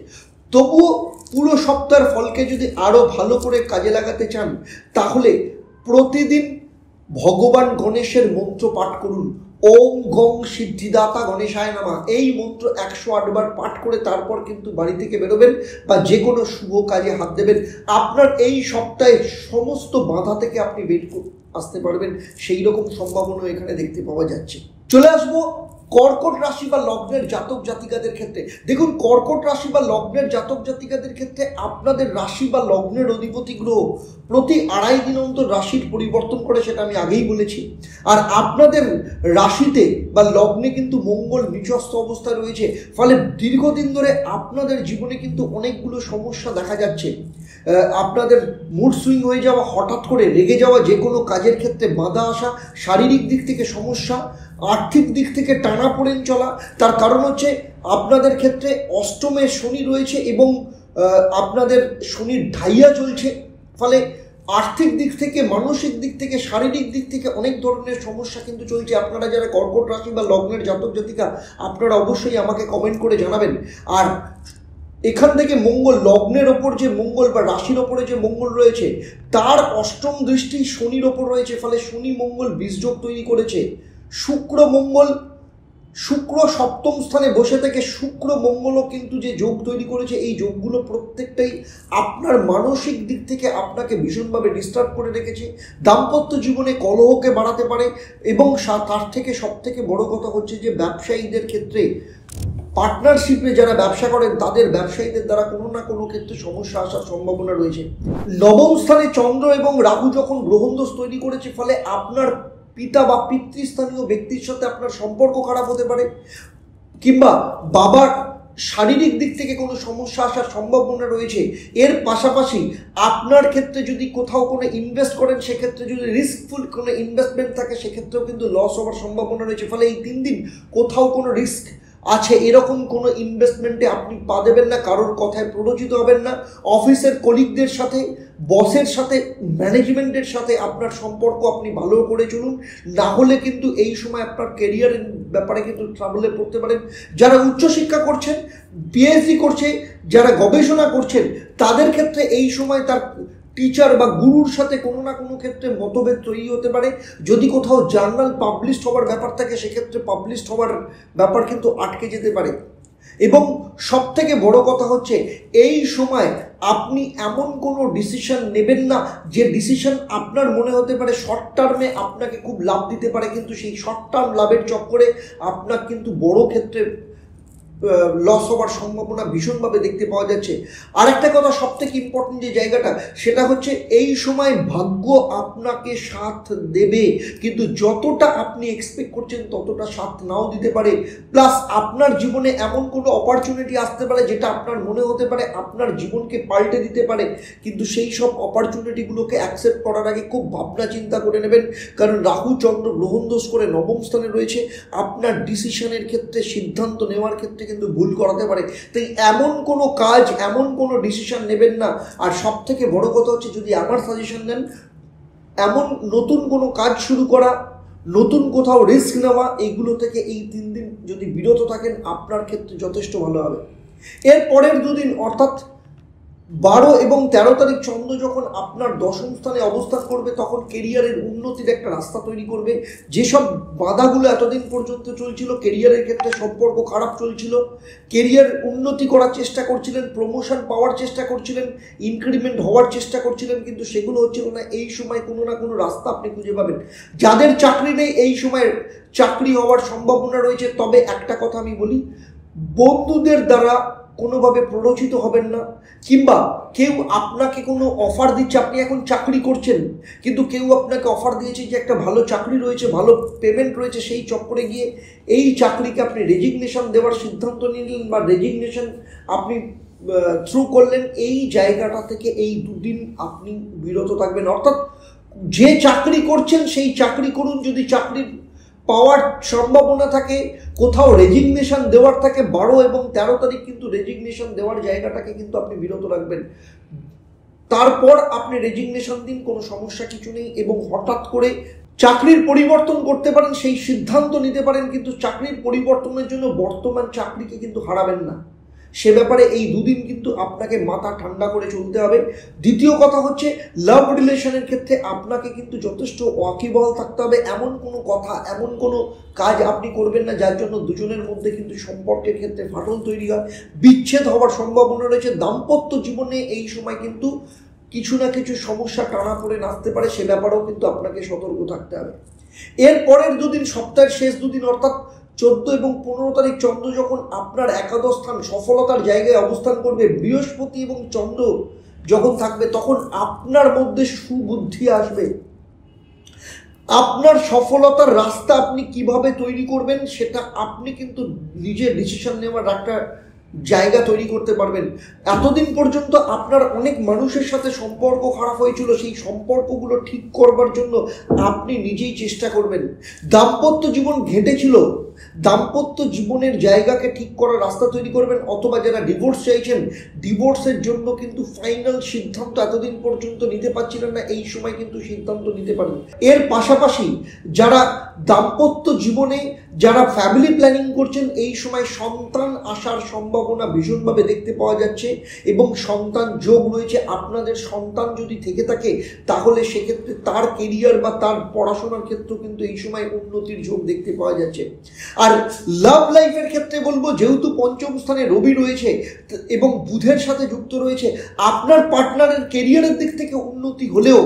তবুও পুরো সপ্তাহের ফলকে যদি আরও ভালো করে কাজে লাগাতে চান তাহলে প্রতিদিন ভগবান গণেশের মন্ত্র পাঠ করুন। ওম গং সিদ্ধিদাতা গণেশায় নমঃ, এই মন্ত্র 108 বার পাঠ করে তারপর কিন্তু বাড়ি থেকে বেরোবেন বা যে কোনো শুভ কাজে হাত দেবেন। আপনার এই সপ্তাহে সমস্ত বাধা থেকে আপনি বের আসতে পারবেন, সেই রকম সম্ভাবনা এখানে দেখতে পাওয়া যাচ্ছে। চলে আসবো কর্কট রাশি বা লগ্নের জাতক জাতিকাদের ক্ষেত্রে। দেখুন, কর্কট রাশি বা লগ্নের জাতক জাতিকাদের ক্ষেত্রে আপনাদের রাশি বা লগ্নের অধিপতি গ্রহ প্রতি 2.5 দিন অন্তর রাশির পরিবর্তন করে, সেটা আমি আগেই বলেছি। আর আপনাদের রাশিতে বা লগ্নে কিন্তু মঙ্গল নিচস্থ অবস্থায় রয়েছে। ফলে দীর্ঘদিন ধরে আপনাদের জীবনে কিন্তু অনেকগুলো সমস্যা দেখা যাচ্ছে। আপনাদের মুড সুইং হয়ে যাওয়া, হঠাৎ করে রেগে যাওয়া, যে কোনো কাজের ক্ষেত্রে বাধা আসা, শারীরিক দিক থেকে সমস্যা, আর্থিক দিক থেকে টানাপোড়েন চলা। তার কারণ হচ্ছে আপনাদের ক্ষেত্রে অষ্টমে শনি রয়েছে এবং আপনাদের শনির ঢাইয়া চলছে। ফলে আর্থিক দিক থেকে, মানসিক দিক থেকে, শারীরিক দিক থেকে অনেক ধরনের সমস্যা কিন্তু চলছে। আপনারা যারা কর্কট রাশি বা লগ্নের জাতক জাতিকা আপনারা অবশ্যই আমাকে কমেন্ট করে জানাবেন। আর এখান থেকে মঙ্গল, লগ্নের ওপর যে মঙ্গল বা রাশির ওপরে যে মঙ্গল রয়েছে তার অষ্টম দৃষ্টি শনির ওপর রয়েছে। ফলে শনি মঙ্গল বীজযোগ তৈরি করেছে। শুক্র মঙ্গল শুক্র সপ্তম স্থানে বসে থেকে শুক্র মঙ্গলও কিন্তু যে যোগ তৈরি করেছে, এই যোগগুলো প্রত্যেকটাই আপনার মানসিক দিক থেকে আপনাকে ভীষণভাবে ডিস্টার্ব করে রেখেছে। দাম্পত্য জীবনে কলহকে বাড়াতে পারে এবং তার থেকে সব থেকে বড় কথা হচ্ছে যে ব্যবসায়ীদের ক্ষেত্রে, পার্টনারশিপে যারা ব্যবসা করেন তাদের ব্যবসায়ীদের দ্বারা কোনো না কোনো ক্ষেত্রে সমস্যা আসার সম্ভাবনা রয়েছে। নবম স্থানে চন্দ্র এবং রাহু যখন গ্রহণদোষ তৈরি করেছে, ফলে আপনার পিতা বা পিতৃস্থানীয় ব্যক্তির সাথে আপনার সম্পর্ক খারাপ হতে পারে, কিংবা বাবার শারীরিক দিক থেকে কোনো সমস্যা আসার সম্ভাবনা রয়েছে। এর পাশাপাশি আপনার ক্ষেত্রে যদি কোথাও কোনো ইনভেস্ট করেন, সেক্ষেত্রে যদি রিস্কফুল কোনো ইনভেস্টমেন্ট থাকে, সেক্ষেত্রেও কিন্তু লস হওয়ার সম্ভাবনা রয়েছে। ফলে এই 3 দিন কোথাও কোনো রিস্ক আছে এরকম কোনো ইনভেস্টমেন্টে আপনি পা দেবেন না, কারোর কথায় প্ররোচিত হবেন না। অফিসের কলিগদের সাথে, বসের সাথে, ম্যানেজমেন্টের সাথে আপনার সম্পর্ক আপনি ভালো করে চলুন, না হলে কিন্তু এই সময় আপনার কেরিয়ারের ব্যাপারে কিন্তু ট্রাবলে পড়তে পারেন। যারা উচ্চশিক্ষা করছেন, পিএইচডি করছে, যারা গবেষণা করছেন, তাদের ক্ষেত্রে এই সময় তার টিচার বা গুরুর সাথে কোনো না কোনো ক্ষেত্রে মতভেদ তৈরি হতে পারে। যদি কোথাও জার্নাল পাবলিশড হওয়ার ব্যাপার থাকে, সেক্ষেত্রে পাবলিশড হওয়ার ব্যাপার কিন্তু আটকে যেতে পারে। এবং সব থেকে বড় কথা হচ্ছে, এই সময় আপনি এমন কোনো ডিসিশন নেবেন না যে ডিসিশন আপনার মনে হতে পারে শর্ট টার্মে আপনাকে খুব লাভ দিতে পারে, কিন্তু সেই শর্ট টার্ম লাভের চক্করে আপনার কিন্তু বড় ক্ষেত্রে লস হওয়ার সম্ভাবনা ভীষণভাবে দেখতে পাওয়া যাচ্ছে। আর একটা কথা সব থেকে ইম্পর্টেন্ট যে জায়গাটা, সেটা হচ্ছে এই সময় ভাগ্য আপনাকে সাথ দেবে, কিন্তু যতটা আপনি এক্সপেক্ট করছেন ততটা সাথ নাও দিতে পারে। প্লাস আপনার জীবনে এমন কোনো অপরচুনিটি আসতে পারে যেটা আপনার মনে হতে পারে আপনার জীবনকে পাল্টে দিতে পারে, কিন্তু সেই সব অপরচুনিটিগুলোকে অ্যাকসেপ্ট করার আগে খুব ভাবনা চিন্তা করে নেবেন। কারণ রাহু চন্দ্র গ্রহণ দোষ করে নবম স্থানে রয়েছে, আপনার ডিসিশনের ক্ষেত্রে, সিদ্ধান্ত নেওয়ার ক্ষেত্রে কিন্তু ভুল করাতে পারে। তাই এমন কোনো কাজ, এমন কোনো ডিসিশন নেবেন না। আর সব থেকে বড় কথা হচ্ছে, যদি আমার সাজেশন নেন, এমন নতুন কোনো কাজ শুরু করা, নতুন কোথাও রিস্ক নেওয়া, এইগুলো থেকে এই 3 দিন যদি বিরত থাকেন, আপনার ক্ষেত্রে যথেষ্ট ভালো হবে। এর পরের 2 দিন অর্থাৎ 12 এবং 13 তারিখ চন্দ্র যখন আপনার দশম স্থানে অবস্থান করবে, তখন কেরিয়ারের উন্নতির একটা রাস্তা তৈরি করবে। যেসব বাধাগুলো এতদিন পর্যন্ত চলছিল, কেরিয়ারের ক্ষেত্রে সম্পর্ক খারাপ চলছিল, কেরিয়ার উন্নতি করার চেষ্টা করছিলেন, প্রমোশন পাওয়ার চেষ্টা করছিলেন, ইনক্রিমেন্ট হওয়ার চেষ্টা করছিলেন, কিন্তু সেগুলো হচ্ছিল না, এই সময় কোনো না কোনো রাস্তা আপনি খুঁজে পাবেন। যাদের চাকরি নেই, এই সময় চাকরি হওয়ার সম্ভাবনা রয়েছে। তবে একটা কথা আমি বলি, বন্ধুদের দ্বারা কোনোভাবে প্ররোচিত হবেন না, কিংবা কেউ আপনাকে কোনো অফার দিচ্ছে, আপনি এখন চাকরি করছেন কিন্তু কেউ আপনাকে অফার দিয়েছে যে একটা ভালো চাকরি রয়েছে, ভালো পেমেন্ট রয়েছে, সেই চক্করে গিয়ে এই চাকরিকে আপনি রেজিগনেশন দেওয়ার সিদ্ধান্ত নিলেন বা রেজিগনেশন আপনি থ্রু করলেন, এই জায়গাটা থেকে এই 2 দিন আপনি বিরত থাকবেন। অর্থাৎ যে চাকরি করছেন সেই চাকরি করুন, যদি চাকরির পাওয়ার সম্ভাবনা থাকে, কোথাও রেজিগনেশন দেওয়ার থাকে, 12 এবং 13 তারিখ কিন্তু রেজিগনেশন দেওয়ার জায়গাটাকে কিন্তু আপনি বিরত রাখবেন। তারপর আপনি রেজিগনেশন দিন, কোনো সমস্যা কিছু নেই। এবং হঠাৎ করে চাকরির পরিবর্তন করতে পারেন, সেই সিদ্ধান্ত নিতে পারেন, কিন্তু চাকরির পরিবর্তনের জন্য বর্তমান চাকরিকে কিন্তু হারাবেন না। সে ব্যাপারে এই 2 দিন কিন্তু আপনাকে মাথা ঠান্ডা করে চলতে হবে। দ্বিতীয় কথা হচ্ছে, লাভ রিলেশনের ক্ষেত্রে আপনাকে কিন্তু যথেষ্ট ওয়াকিবহাল থাকতে হবে। এমন কোনো কথা, এমন কোনো কাজ আপনি করবেন না যার জন্য দুজনের মধ্যে কিন্তু সম্পর্কের ক্ষেত্রে ফাটল তৈরি হয়, বিচ্ছেদ হওয়ার সম্ভাবনা রয়েছে। দাম্পত্য জীবনে এই সময় কিন্তু কিছু না কিছু সমস্যা টানাপোড়ে আসতে পারে, সে ব্যাপারেও কিন্তু আপনাকে সতর্ক থাকতে হবে। এর পরের 2 দিন, সপ্তাহের শেষ 2 দিন অর্থাৎ 14 এবং 15 তারিখ চন্দ্র যখন আপনার একাদশ স্থান সফলতার জায়গায় অবস্থান করবে, বৃহস্পতি এবং চন্দ্র যখন থাকবে, তখন আপনার মধ্যে সুবুদ্ধি আসবে। আপনার সফলতার রাস্তা আপনি কিভাবে তৈরি করবেন, সেটা আপনি কিন্তু নিজের ডিসিশন নেওয়ার একটা জায়গা তৈরি করতে পারবেন। এতদিন পর্যন্ত আপনার অনেক মানুষের সাথে সম্পর্ক খারাপ হয়েছিল, সেই সম্পর্কগুলো ঠিক করবার জন্য আপনি নিজেই চেষ্টা করবেন। দাম্পত্য জীবন ঘেঁটেছিল, দাম্পত্য জীবনের জায়গাকে ঠিক করার রাস্তা তৈরি করবেন। অথবা যারা ডিভোর্স চাইছেন, ডিভোর্সের জন্য কিন্তু ফাইনাল সিদ্ধান্ত এতদিন পর্যন্ত নিতে পারছিলেন না, এই সময় কিন্তু সিদ্ধান্ত নিতে পারেন। এর পাশাপাশি যারা দাম্পত্য জীবনে, যারা ফ্যামিলি প্ল্যানিং করছেন, এই সময় সন্তান আসার সম্ভাবনা ভীষণভাবে দেখতে পাওয়া যাচ্ছে এবং সন্তান যোগ রয়েছে। আপনাদের সন্তান যদি থেকে থাকে, তাহলে সেক্ষেত্রে তার কেরিয়ার বা তার পড়াশোনার ক্ষেত্রেও কিন্তু এই সময় উন্নতির যোগ দেখতে পাওয়া যাচ্ছে। আর লাভ লাইফের ক্ষেত্রে বলবো, যেহেতু পঞ্চম স্থানে রবি রয়েছে এবং বুধের সাথে যুক্ত রয়েছে, আপনার পার্টনারের কেরিয়ারের দিক থেকে উন্নতি হলেও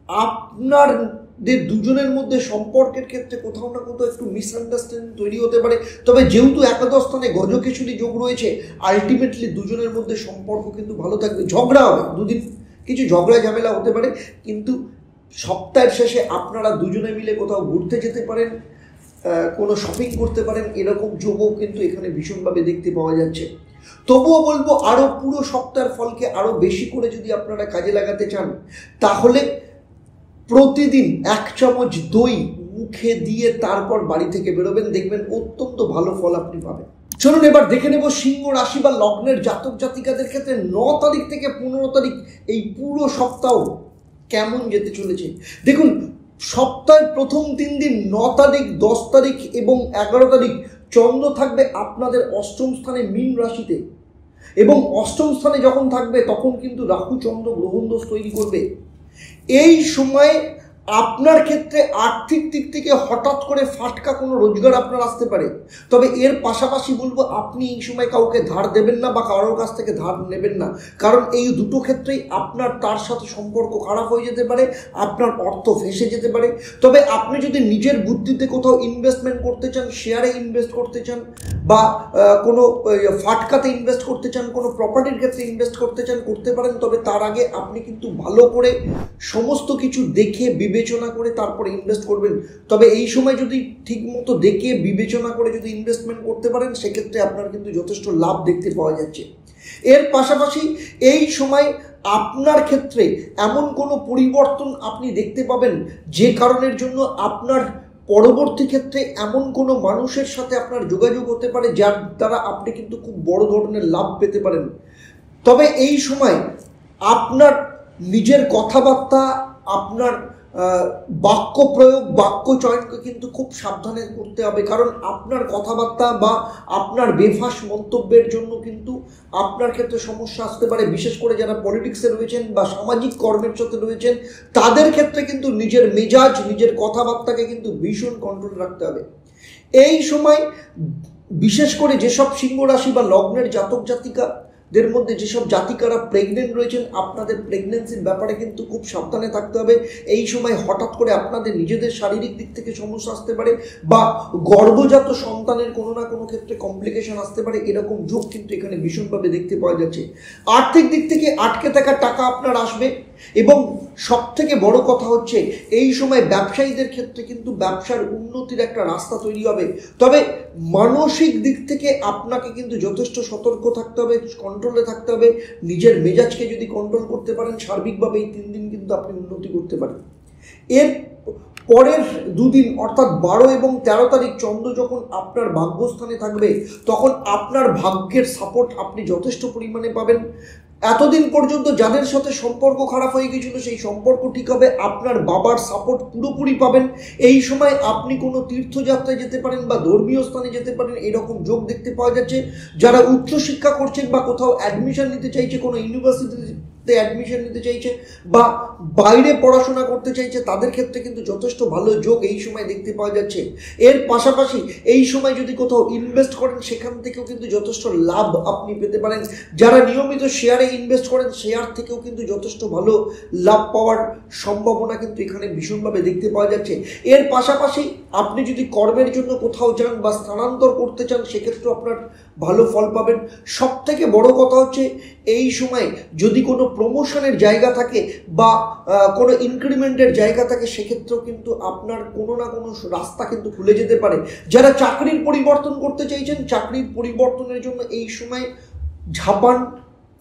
আপনাদের দুজনের মধ্যে সম্পর্কের ক্ষেত্রে কোথাও না কোথাও একটু মিসআন্ডারস্ট্যান্ডিং তৈরি হতে পারে। তবে যেহেতু একাদশ স্থানে গজকেশরী যোগ রয়েছে, আলটিমেটলি দুজনের মধ্যে সম্পর্ক কিন্তু ভালো থাকবে। ঝগড়া হবে, দুদিন কিছু ঝগড়া ঝামেলা হতে পারে, কিন্তু সপ্তাহের শেষে আপনারা দুজনে মিলে কোথাও ঘুরতে যেতে পারেন, কোনো শপিং করতে পারেন, এরকম যোগও কিন্তু এখানে ভীষণভাবে দেখতে পাওয়া যাচ্ছে। তবুও বলবো, আরও পুরো সপ্তাহের ফলকে আরও বেশি করে যদি আপনারা কাজে লাগাতে চান, তাহলে প্রতিদিন 1 চামচ দই মুখে দিয়ে তারপর বাড়ি থেকে বেরোবেন, দেখবেন অত্যন্ত ভালো ফল আপনি পাবেন। চলুন এবার দেখে নেব সিংহ রাশি বা লগ্নের জাতক জাতিকাদের ক্ষেত্রে 9 তারিখ থেকে 15 তারিখ এই পুরো সপ্তাহ কেমন যেতে চলেছে। দেখুন, সপ্তাহের প্রথম 3 দিন 9 তারিখ, 10 তারিখ এবং 11 তারিখ চন্দ্র থাকবে আপনাদের অষ্টম স্থানে মীন রাশিতে, এবং অষ্টম স্থানে যখন থাকবে তখন কিন্তু রাহু চন্দ্র গ্রহণ দোষ তৈরি করবে। এই সময় আপনার ক্ষেত্রে আর্থিক দিক থেকে হঠাৎ করে ফাটকা কোনো রোজগার আপনার আসতে পারে। তবে এর পাশাপাশি বলবো, আপনি এই সময় কাউকে ধার দেবেন না বা কারোর কাছ থেকে ধার নেবেন না, কারণ এই দুটো ক্ষেত্রেই আপনার তার সাথে সম্পর্ক খারাপ হয়ে যেতে পারে, আপনার অর্থ ফেঁসে যেতে পারে। তবে আপনি যদি নিজের বুদ্ধিতে কোথাও ইনভেস্টমেন্ট করতে চান, শেয়ারে ইনভেস্ট করতে চান বা কোনো ফাটকাতে ইনভেস্ট করতে চান, কোনো প্রপার্টির ক্ষেত্রে ইনভেস্ট করতে চান, করতে পারেন। তবে তার আগে আপনি কিন্তু ভালো করে সমস্ত কিছু দেখে বিবেচনা করে তারপরে ইনভেস্ট করবেন। তবে এই সময় যদি ঠিকমতো দেখে বিবেচনা করে যদি ইনভেস্টমেন্ট করতে পারেন, সেক্ষেত্রে আপনার কিন্তু যথেষ্ট লাভ দেখতে পাওয়া যাচ্ছে। এর পাশাপাশি এই সময় আপনার ক্ষেত্রে এমন কোনো পরিবর্তন আপনি দেখতে পাবেন যে কারণের জন্য আপনার পরবর্তী ক্ষেত্রে এমন কোনো মানুষের সাথে আপনার যোগাযোগ হতে পারে যার দ্বারা আপনি কিন্তু খুব বড় ধরনের লাভ পেতে পারেন। তবে এই সময় আপনার নিজের কথাবার্তা, আপনার বাক্য প্রয়োগ, বাক্য চয়নকে কিন্তু খুব সাবধানে করতে হবে, কারণ আপনার কথাবার্তা বা আপনার বেফাস মন্তব্যের জন্য কিন্তু আপনার ক্ষেত্রে সমস্যা আসতে পারে। বিশেষ করে যারা পলিটিক্সে রয়েছেন বা সামাজিক কর্মের সাথে রয়েছেন, তাদের ক্ষেত্রে কিন্তু নিজের মেজাজ, নিজের কথাবার্তাকে কিন্তু ভীষণ কন্ট্রোল রাখতে হবে। এই সময় বিশেষ করে যেসব সিংহ রাশি বা লগ্নের জাতক জাতিকা দের মধ্যে যেসব জাতিকারা প্রেগনেন্ট রয়েছেন, আপনাদের প্রেগনেন্সির ব্যাপারে কিন্তু খুব সাবধানে থাকতে হবে। এই সময় হঠাৎ করে আপনাদের নিজেদের শারীরিক দিক থেকে সমস্যা আসতে পারে বা গর্ভজাত সন্তানের কোনো না কোনো ক্ষেত্রে কমপ্লিকেশন আসতে পারে, এরকম যোগ কিন্তু এখানে ভীষণভাবে দেখতে পাওয়া যাচ্ছে। আর্থিক দিক থেকে আটকে থাকা টাকা আপনার আসবে, এবং সব থেকে বড় কথা হচ্ছে এই সময় ব্যবসায়ীদের ক্ষেত্রে কিন্তু ব্যবসার উন্নতির একটা রাস্তা তৈরি হবে। তবে মানসিক দিক থেকে আপনাকে কিন্তু যথেষ্ট সতর্ক থাকতে হবে, কন্ট্রোলে থাকতে হবে। নিজের মেজাজকে যদি কন্ট্রোল করতে পারেন, সার্বিকভাবে এই 3 দিন কিন্তু আপনি উন্নতি করতে পারেন। এর পরের 2 দিন অর্থাৎ 12 এবং 13 তারিখ চন্দ্র যখন আপনার ভাগ্যস্থানে থাকবে, তখন আপনার ভাগ্যের সাপোর্ট আপনি যথেষ্ট পরিমাণে পাবেন। এতদিন পর্যন্ত যাদের সাথে সম্পর্ক খারাপ হয়ে গিয়েছিল, সেই সম্পর্ক ঠিক হবে। আপনার বাবার সাপোর্ট পুরোপুরি পাবেন। এই সময় আপনি কোনো তীর্থযাত্রায় যেতে পারেন বা ধর্মীয় স্থানে যেতে পারেন, এরকম যোগ দেখতে পাওয়া যাচ্ছে। যারা উচ্চশিক্ষা করছেন বা কোথাও অ্যাডমিশন নিতে চাইছে, কোনো ইউনিভার্সিটিতে অ্যাডমিশন নিতে চাইছে বা বাইরে পড়াশোনা করতে চাইছে, তাদের ক্ষেত্রে কিন্তু যথেষ্ট ভালো যোগ এই সময় দেখতে পাওয়া যাচ্ছে। এর পাশাপাশি এই সময় যদি কোথাও ইনভেস্ট করেন, সেখান থেকেও কিন্তু যথেষ্ট লাভ আপনি পেতে পারেন। যারা নিয়মিত শেয়ারে ইনভেস্ট করেন, শেয়ার থেকেও কিন্তু যথেষ্ট ভালো লাভ পাওয়ার সম্ভাবনা কিন্তু এখানে ভীষণভাবে দেখতে পাওয়া যাচ্ছে। এর পাশাপাশি আপনি যদি কর্মের জন্য কোথাও যান বা স্থানান্তর করতে চান, সেক্ষেত্রেও আপনার ভালো ফল পাবেন। সব থেকে বড় কথা হচ্ছে এই সময় যদি কোনো প্রমোশনের জায়গা থাকে বা কোনো ইনক্রিমেন্টের জায়গা থাকে, সেক্ষেত্রেও কিন্তু আপনার কোনো না কোনো রাস্তা কিন্তু খুলে যেতে পারে। যারা চাকরির পরিবর্তন করতে চাইছেন, চাকরির পরিবর্তনের জন্য এই সময় ঝাপান।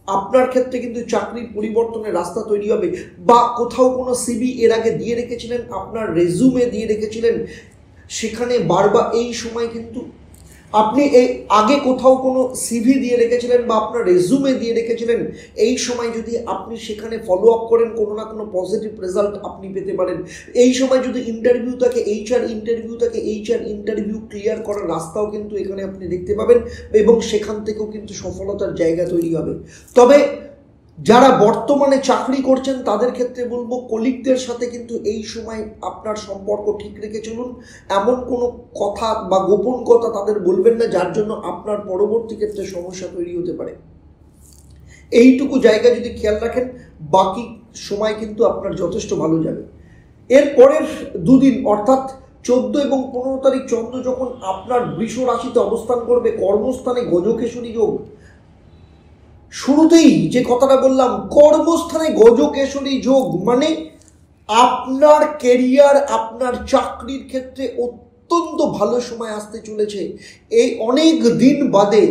আপনার ক্ষেত্রে কিন্তু চাকরির পরিবর্তনের রাস্তা তৈরি হবে। বা কোথাও কোনো সিভি এর আগে দিয়ে রেখেছিলেন, আপনার রেজুমে দিয়ে রেখেছিলেন, সেখানে বারবার এই সময় কিন্তু আপনি এই আগে কোথাও কোনো সিভি দিয়ে রেখেছিলেন বা আপনার রেজুমে দিয়ে রেখেছিলেন, এই সময় যদি আপনি সেখানে ফলো আপ করেন, কোনো না কোনো পজিটিভ রেজাল্ট আপনি পেতে পারেন। এই সময় যদি ইন্টারভিউ থাকে, এইচআর ইন্টারভিউ ক্লিয়ার করার রাস্তাও কিন্তু এখানে আপনি দেখতে পাবেন, এবং সেখান থেকেও কিন্তু সফলতার জায়গা তৈরি হবে। তবে যারা বর্তমানে চাকরি করছেন তাদের ক্ষেত্রে বলবো কলিগদের সাথে কিন্তু এই সময় আপনার সম্পর্ক ঠিক রেখে চলুন। এমন কোনো কথা বা গোপন কথা তাদের বলবেন না যার জন্য আপনার পরবর্তী ক্ষেত্রে সমস্যা তৈরি হতে পারে। এইটুকু জায়গা যদি খেয়াল রাখেন, বাকি সময় কিন্তু আপনার যথেষ্ট ভালো যাবে। এর পরের দুদিন অর্থাৎ 14 এবং 15 তারিখ চন্দ্র যখন আপনার বৃষ রাশিতে অবস্থান করবে, কর্মস্থানে গজকেশরী যোগ। শুরুতেই যে কথাটা বললাম, কর্মস্থানে গজকেশরী যোগ মানে আপনার কেরিয়ার, আপনার চাকরির ক্ষেত্রে অত্যন্ত ভালো সময় আসতে চলেছে। এই অনেক দিন বাদে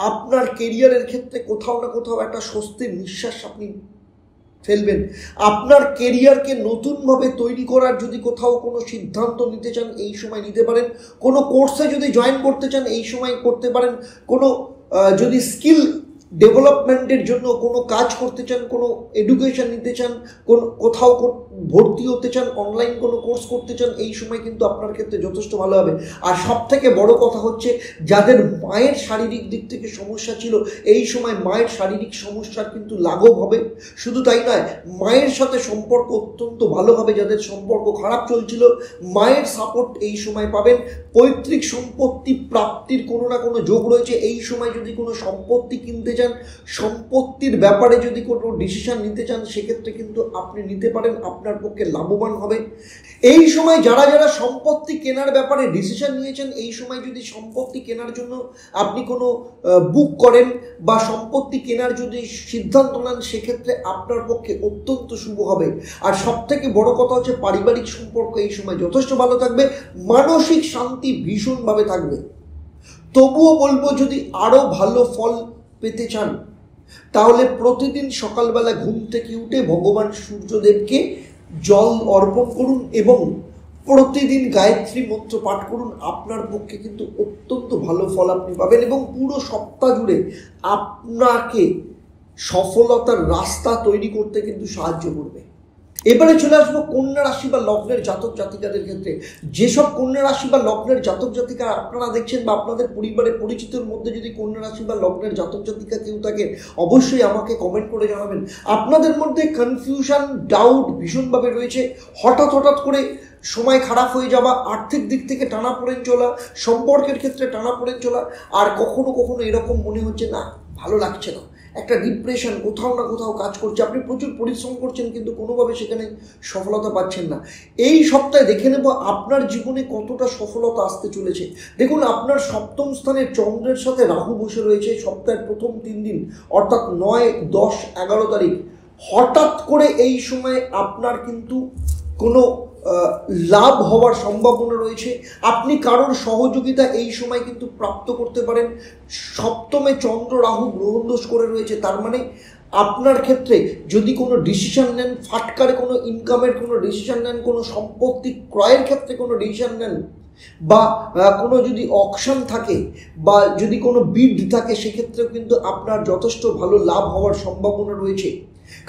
আপনার কেরিয়ারের ক্ষেত্রে কোথাও না কোথাও একটা স্বস্তির নিঃশ্বাস আপনি ফেলবেন। আপনার কেরিয়ারকে নতুনভাবে তৈরি করার যদি কোথাও কোনো সিদ্ধান্ত নিতে চান এই সময় নিতে পারেন। কোনো কোর্সে যদি জয়েন করতে চান এই সময় করতে পারেন। কোনো যদি স্কিল ডেভেলপমেন্টের জন্য কোনো কাজ করতে চান, কোনো এডুকেশন নিতে চান, কোথাও ভর্তি হতে চান, অনলাইন কোনো কোর্স করতে চান, এই সময় কিন্তু আপনার ক্ষেত্রে যথেষ্ট ভালো হবে। আর সব থেকে বড় কথা হচ্ছে, যাদের মায়ের শারীরিক দিক থেকে সমস্যা ছিল এই সময় মায়ের শারীরিক সমস্যার কিন্তু লাঘব হবে। শুধু তাই নয়, মায়ের সাথে সম্পর্ক অত্যন্ত ভালো হবে। যাদের সম্পর্ক খারাপ চলছিল মায়ের সাপোর্ট এই সময় পাবেন। পৈতৃক সম্পত্তি প্রাপ্তির কোনো না কোনো যোগ রয়েছে। এই সময় যদি কোনো সম্পত্তি কিনতে চান, সম্পত্তির ব্যাপারে যদি কোনো ডিসিশন নিতে চান, সেক্ষেত্রে কিন্তু আপনি নিতে পারেন, আপনার পক্ষে লাভবান হবে। এই সময় যারা যারা সম্পত্তি কেনার ব্যাপারে ডিসিশন নিয়েছেন, এই সময় যদি সম্পত্তি কেনার জন্য আপনি কোনো বুক করেন বা সম্পত্তি কেনার যদি সিদ্ধান্ত নেন, সেক্ষেত্রে আপনার পক্ষে অত্যন্ত শুভ হবে। আর সব থেকে বড় কথা হচ্ছে, পারিবারিক সম্পর্ক এই সময় যথেষ্ট ভালো থাকবে, মানসিক শান্তি ভীষণভাবে থাকবে। তবুও বলবো, যদি আরও ভালো ফল পেতে চান তাহলে প্রতিদিন সকালবেলা ঘুম থেকে উঠে ভগবান সূর্যদেবকে জল অর্পণ করুন এবং প্রতিদিন গায়ত্রী মন্ত্র পাঠ করুন। আপনার পক্ষে কিন্তু অত্যন্ত ভালো ফল আপনি পাবেন এবং পুরো সপ্তাহ জুড়ে আপনাকে সফলতার রাস্তা তৈরি করতে কিন্তু সাহায্য করবে। এবারে চলে আসবো কন্যা রাশি বা লগ্নের জাতক জাতিকাদের ক্ষেত্রে। যেসব কন্যা রাশি বা লগ্নের জাতক জাতিকা আপনারা দেখছেন বা আপনাদের পরিবারের পরিচিতের মধ্যে যদি কন্যা রাশি বা লগ্নের জাতক জাতিকা কেউ থাকে, অবশ্যই আমাকে কমেন্ট করে জানাবেন। আপনাদের মধ্যে কনফিউশন, ডাউট ভীষণভাবে রয়েছে। হঠাৎ করে সময় খারাপ হয়ে যাওয়া, আর্থিক দিক থেকে টানাপোড়েন চলা, সম্পর্কের ক্ষেত্রে টানাপোড়েন চলা, আর কখনো কখনো এরকম মনে হচ্ছে না ভালো লাগছে না, একটা ডিপ্রেশন কোথাও না কোথাও কাজ করছে। আপনি প্রচুর পরিশ্রম করছেন কিন্তু কোনোভাবে সেখানে সফলতা পাচ্ছেন না। এই সপ্তাহে দেখে নেব আপনার জীবনে কতটা সফলতা আসতে চলেছে। দেখুন, আপনার সপ্তম স্থানে চন্দ্রের সাথে রাহু বসে রয়েছে সপ্তাহের প্রথম 3 দিন অর্থাৎ 9, 10, 11 তারিখ। হঠাৎ করে এই সময় আপনার কিন্তু কোনো লাভ হওয়ার সম্ভাবনা রয়েছে। আপনি কারোর সহযোগিতা এই সময় কিন্তু প্রাপ্ত করতে পারেন। সপ্তমে চন্দ্র রাহু গ্রহণদোষ করে রয়েছে, তার মানে আপনার ক্ষেত্রে যদি কোনো ডিসিশন নেন, ফাটকারে কোনো ইনকামের কোনো ডিসিশন নেন, কোনো সম্পত্তি ক্রয়ের ক্ষেত্রে কোনো ডিসিশন নেন, বা কোনো যদি অকশন থাকে বা যদি কোনো বিড থাকে, সেক্ষেত্রেও কিন্তু আপনার যথেষ্ট ভালো লাভ হওয়ার সম্ভাবনা রয়েছে।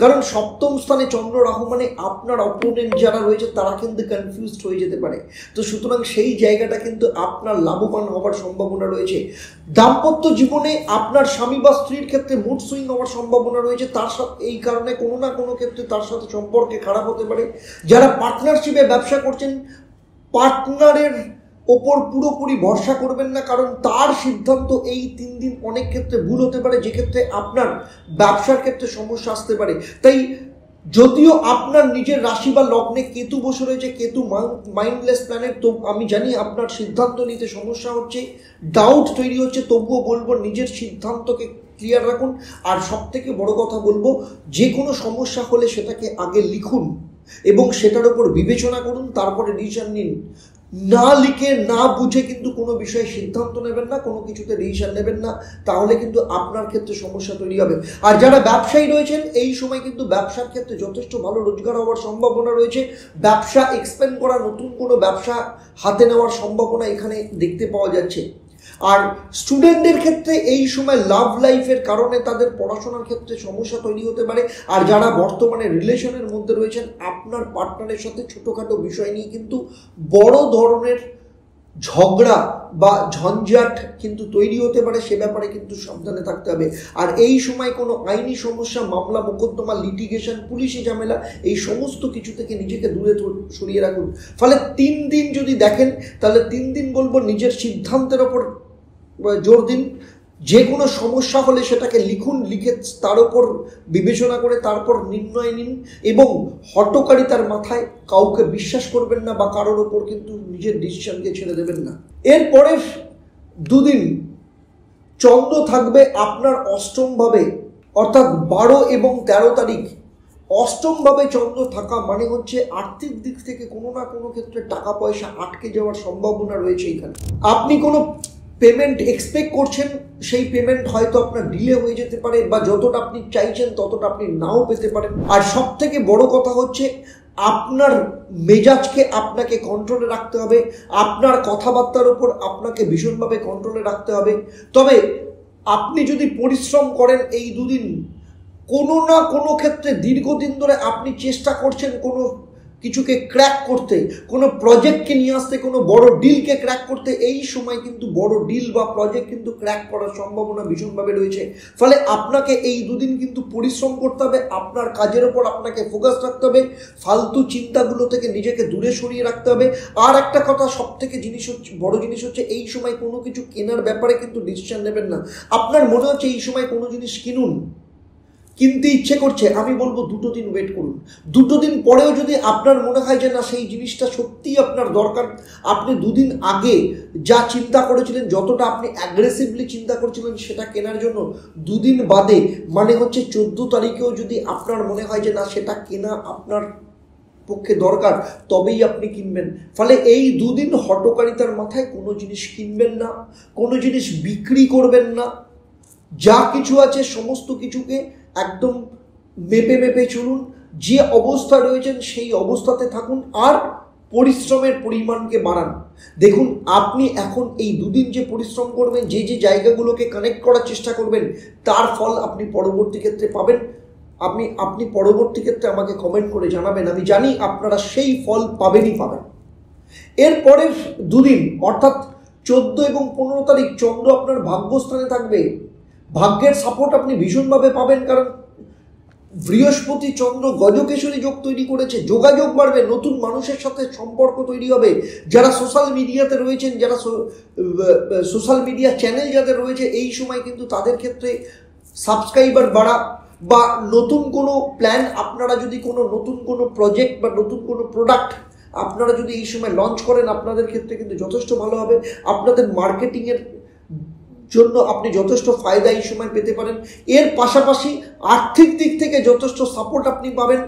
কারণ সপ্তম স্থানে চন্দ্র রাহু মানে আপনার অপোনেন্ট যারা রয়েছে তারা কিন্তু কনফিউজড হয়ে যেতে পারে। তো সুতরাং সেই জায়গাটা কিন্তু আপনার লাভবান হওয়ার সম্ভাবনা রয়েছে। দাম্পত্য জীবনে আপনার স্বামী বা স্ত্রীর ক্ষেত্রে মুড সুইং হওয়ার সম্ভাবনা রয়েছে। তার সাথে এই কারণে কোনো না কোনো ক্ষেত্রে তার সাথে সম্পর্কে খারাপ হতে পারে। যারা পার্টনারশিপে ব্যবসা করছেন, পার্টনারের ওপর পুরোপুরি ভরসা করবেন না, কারণ তার সিদ্ধান্ত এই 3 দিন অনেক ক্ষেত্রে ভুল হতে পারে, যে ক্ষেত্রে আপনার ব্যবসার ক্ষেত্রে সমস্যা আসতে পারে। তাই যদিও আপনার নিজের রাশি বা লগ্নে কেতু বসে রয়েছে, কেতু মাইন্ডলেস প্ল্যানেট, তো আমি জানি আপনার সিদ্ধান্ত নিতে সমস্যা হচ্ছে, ডাউট তৈরি হচ্ছে, তবুও বলবো নিজের সিদ্ধান্তকে ক্লিয়ার রাখুন। আর সব থেকে বড় কথা বলবো, যে কোনো সমস্যা হলে সেটাকে আগে লিখুন এবং সেটার উপর বিবেচনা করুন, তারপরে ডিসিশন নিন। না লিখে না বুঝে কিন্তু কোনো বিষয়ে সিদ্ধান্ত নেবেন না, কোনো কিছুতে ডিসিশন নেবেন না, তাহলে কিন্তু আপনার ক্ষেত্রে সমস্যা তৈরি হবে। আর যারা ব্যবসায়ী রয়েছেন এই সময় কিন্তু ব্যবসার ক্ষেত্রে যথেষ্ট ভালো রোজগার হওয়ার সম্ভাবনা রয়েছে। ব্যবসা এক্সপ্যান্ড করা, নতুন কোনো ব্যবসা হাতে নেওয়ার সম্ভাবনা এখানে দেখতে পাওয়া যাচ্ছে। আর স্টুডেন্টদের ক্ষেত্রে এই সময় লাভ লাইফের কারণে তাদের পড়াশোনার ক্ষেত্রে সমস্যা তৈরি হতে পারে। আর যারা বর্তমানে রিলেশনের মধ্যে রয়েছেন, আপনার পার্টনারের সাথে ছোটোখাটো বিষয় নিয়ে কিন্তু বড় ধরনের ঝগড়া বা ঝঞ্ঝাট কিন্তু তৈরি হতে পারে, সে ব্যাপারে কিন্তু সাবধানে থাকতে হবে। আর এই সময় কোনো আইনি সমস্যা, মামলা মোকদ্দমা, লিটিগেশন, পুলিশি ঝামেলা, এই সমস্ত কিছু থেকে নিজেকে দূরে সরিয়ে রাখুন। ফলে 3 দিন যদি দেখেন, তাহলে 3 দিন বলবো নিজের সিদ্ধান্তের ওপর জোর দিন। যে কোনো সমস্যা হলে সেটাকে লিখুন, লিখে তার উপর বিবেচনা করে তারপর নির্ণয় নিন, এবং হঠকারিতার মাথায় কাউকে বিশ্বাস করবেন না বা কারোর ওপর কিন্তু নিজের ডিসিশনকে ছেড়ে দেবেন না। এরপরের 2 দিন চন্দ্র থাকবে আপনার অষ্টমভাবে, অর্থাৎ 12 এবং 13 তারিখ। অষ্টমভাবে চন্দ্র থাকা মানে হচ্ছে আর্থিক দিক থেকে কোনো না কোনো ক্ষেত্রে টাকা পয়সা আটকে যাওয়ার সম্ভাবনা রয়েছে। এখানে আপনি কোনো পেমেন্ট এক্সপেক্ট করছেন, সেই পেমেন্ট হয়তো আপনার ডিলে হয়ে যেতে পারে, বা যতটা আপনি চাইছেন ততটা আপনি নাও পেতে পারেন। আর সব থেকে বড় কথা হচ্ছে আপনার মেজাজকে আপনাকে কন্ট্রোলে রাখতে হবে, আপনার কথাবার্তার উপর আপনাকে ভীষণভাবে কন্ট্রোলে রাখতে হবে। তবে আপনি যদি পরিশ্রম করেন এই 2 দিন, কোনো না কোনো ক্ষেত্রে দীর্ঘদিন ধরে আপনি চেষ্টা করছেন কোনো কিছুকে ক্র্যাক করতে, কোনো প্রজেক্টকে নিয়ে আসতে, কোনো বড় ডিলকে ক্র্যাক করতে, এই সময় কিন্তু বড় ডিল বা প্রজেক্ট কিন্তু ক্র্যাক করার সম্ভাবনা ভীষণভাবে রয়েছে। ফলে আপনাকে এই 2 দিন কিন্তু পরিশ্রম করতে হবে, আপনার কাজের ওপর আপনাকে ফোকাস রাখতে হবে, ফালতু চিন্তাগুলো থেকে নিজেকে দূরে সরিয়ে রাখতে হবে। আর একটা কথা, সব থেকে বড় জিনিস হচ্ছে এই সময় কোনো কিছু কেনার ব্যাপারে কিন্তু ডিসিশন নেবেন না। আপনার মনে হচ্ছে এই সময় কোনো জিনিস কিনতে ইচ্ছে করছে, আমি বলবো 2 দিন ওয়েট করুন। 2 দিন পরেও যদি আপনার মনে হয় যে না সেই জিনিসটা সত্যিই আপনার দরকার, আপনি 2 দিন আগে যা চিন্তা করেছিলেন, যতটা আপনি অ্যাগ্রেসিভলি চিন্তা করেছিলেন সেটা কেনার জন্য, 2 দিন বাদে মানে হচ্ছে 14 তারিখেও যদি আপনার মনে হয় যে না সেটা কেনা আপনার পক্ষে দরকার, তবেই আপনি কিনবেন। ফলে এই 2 দিন হঠকারিতার মাথায় কোনো জিনিস কিনবেন না, কোনো জিনিস বিক্রি করবেন না। যা কিছু আছে সমস্ত কিছুকে একদম মেপে চলুন, যে অবস্থা রয়েছেন সেই অবস্থাতে থাকুন, আর পরিশ্রমের পরিমাণকে বাড়ান। দেখুন, আপনি এখন এই 2 দিন যে পরিশ্রম করবেন, যে জায়গাগুলোকে কানেক্ট করার চেষ্টা করবেন, তার ফল আপনি পরবর্তী ক্ষেত্রে পাবেন। আপনি পরবর্তী ক্ষেত্রে আমাকে কমেন্ট করে জানাবেন, আমি জানি আপনারা সেই ফল পাবেন। এরপরে 2 দিন অর্থাৎ 14 এবং 15 তারিখ চন্দ্র আপনার ভাগ্যস্থানে থাকবে। ভাগ্যের সাপোর্ট আপনি ভীষণভাবে পাবেন, কারণ বৃহস্পতি চন্দ্র গজকেশরী যোগ তৈরি করেছে। যোগাযোগ বাড়বে, নতুন মানুষের সাথে সম্পর্ক তৈরি হবে। যারা সোশ্যাল মিডিয়াতে রয়েছেন, যারা সোশ্যাল মিডিয়া চ্যানেল যাদের রয়েছে, এই সময় কিন্তু তাদের ক্ষেত্রে সাবস্ক্রাইবার বাড়া বা নতুন কোনো প্ল্যান, আপনারা যদি নতুন কোনো প্রজেক্ট বা নতুন কোনো প্রোডাক্ট আপনারা যদি এই সময় লঞ্চ করেন, আপনাদের ক্ষেত্রে কিন্তু যথেষ্ট ভালো হবে। আপনাদের মার্কেটিংয়ের জন্য আপনি যথেষ্ট ফায়দা এই সময় পেতে পারেন। এর পাশাপাশি আর্থিক দিক থেকে যথেষ্ট সাপোর্ট আপনি পাবেন।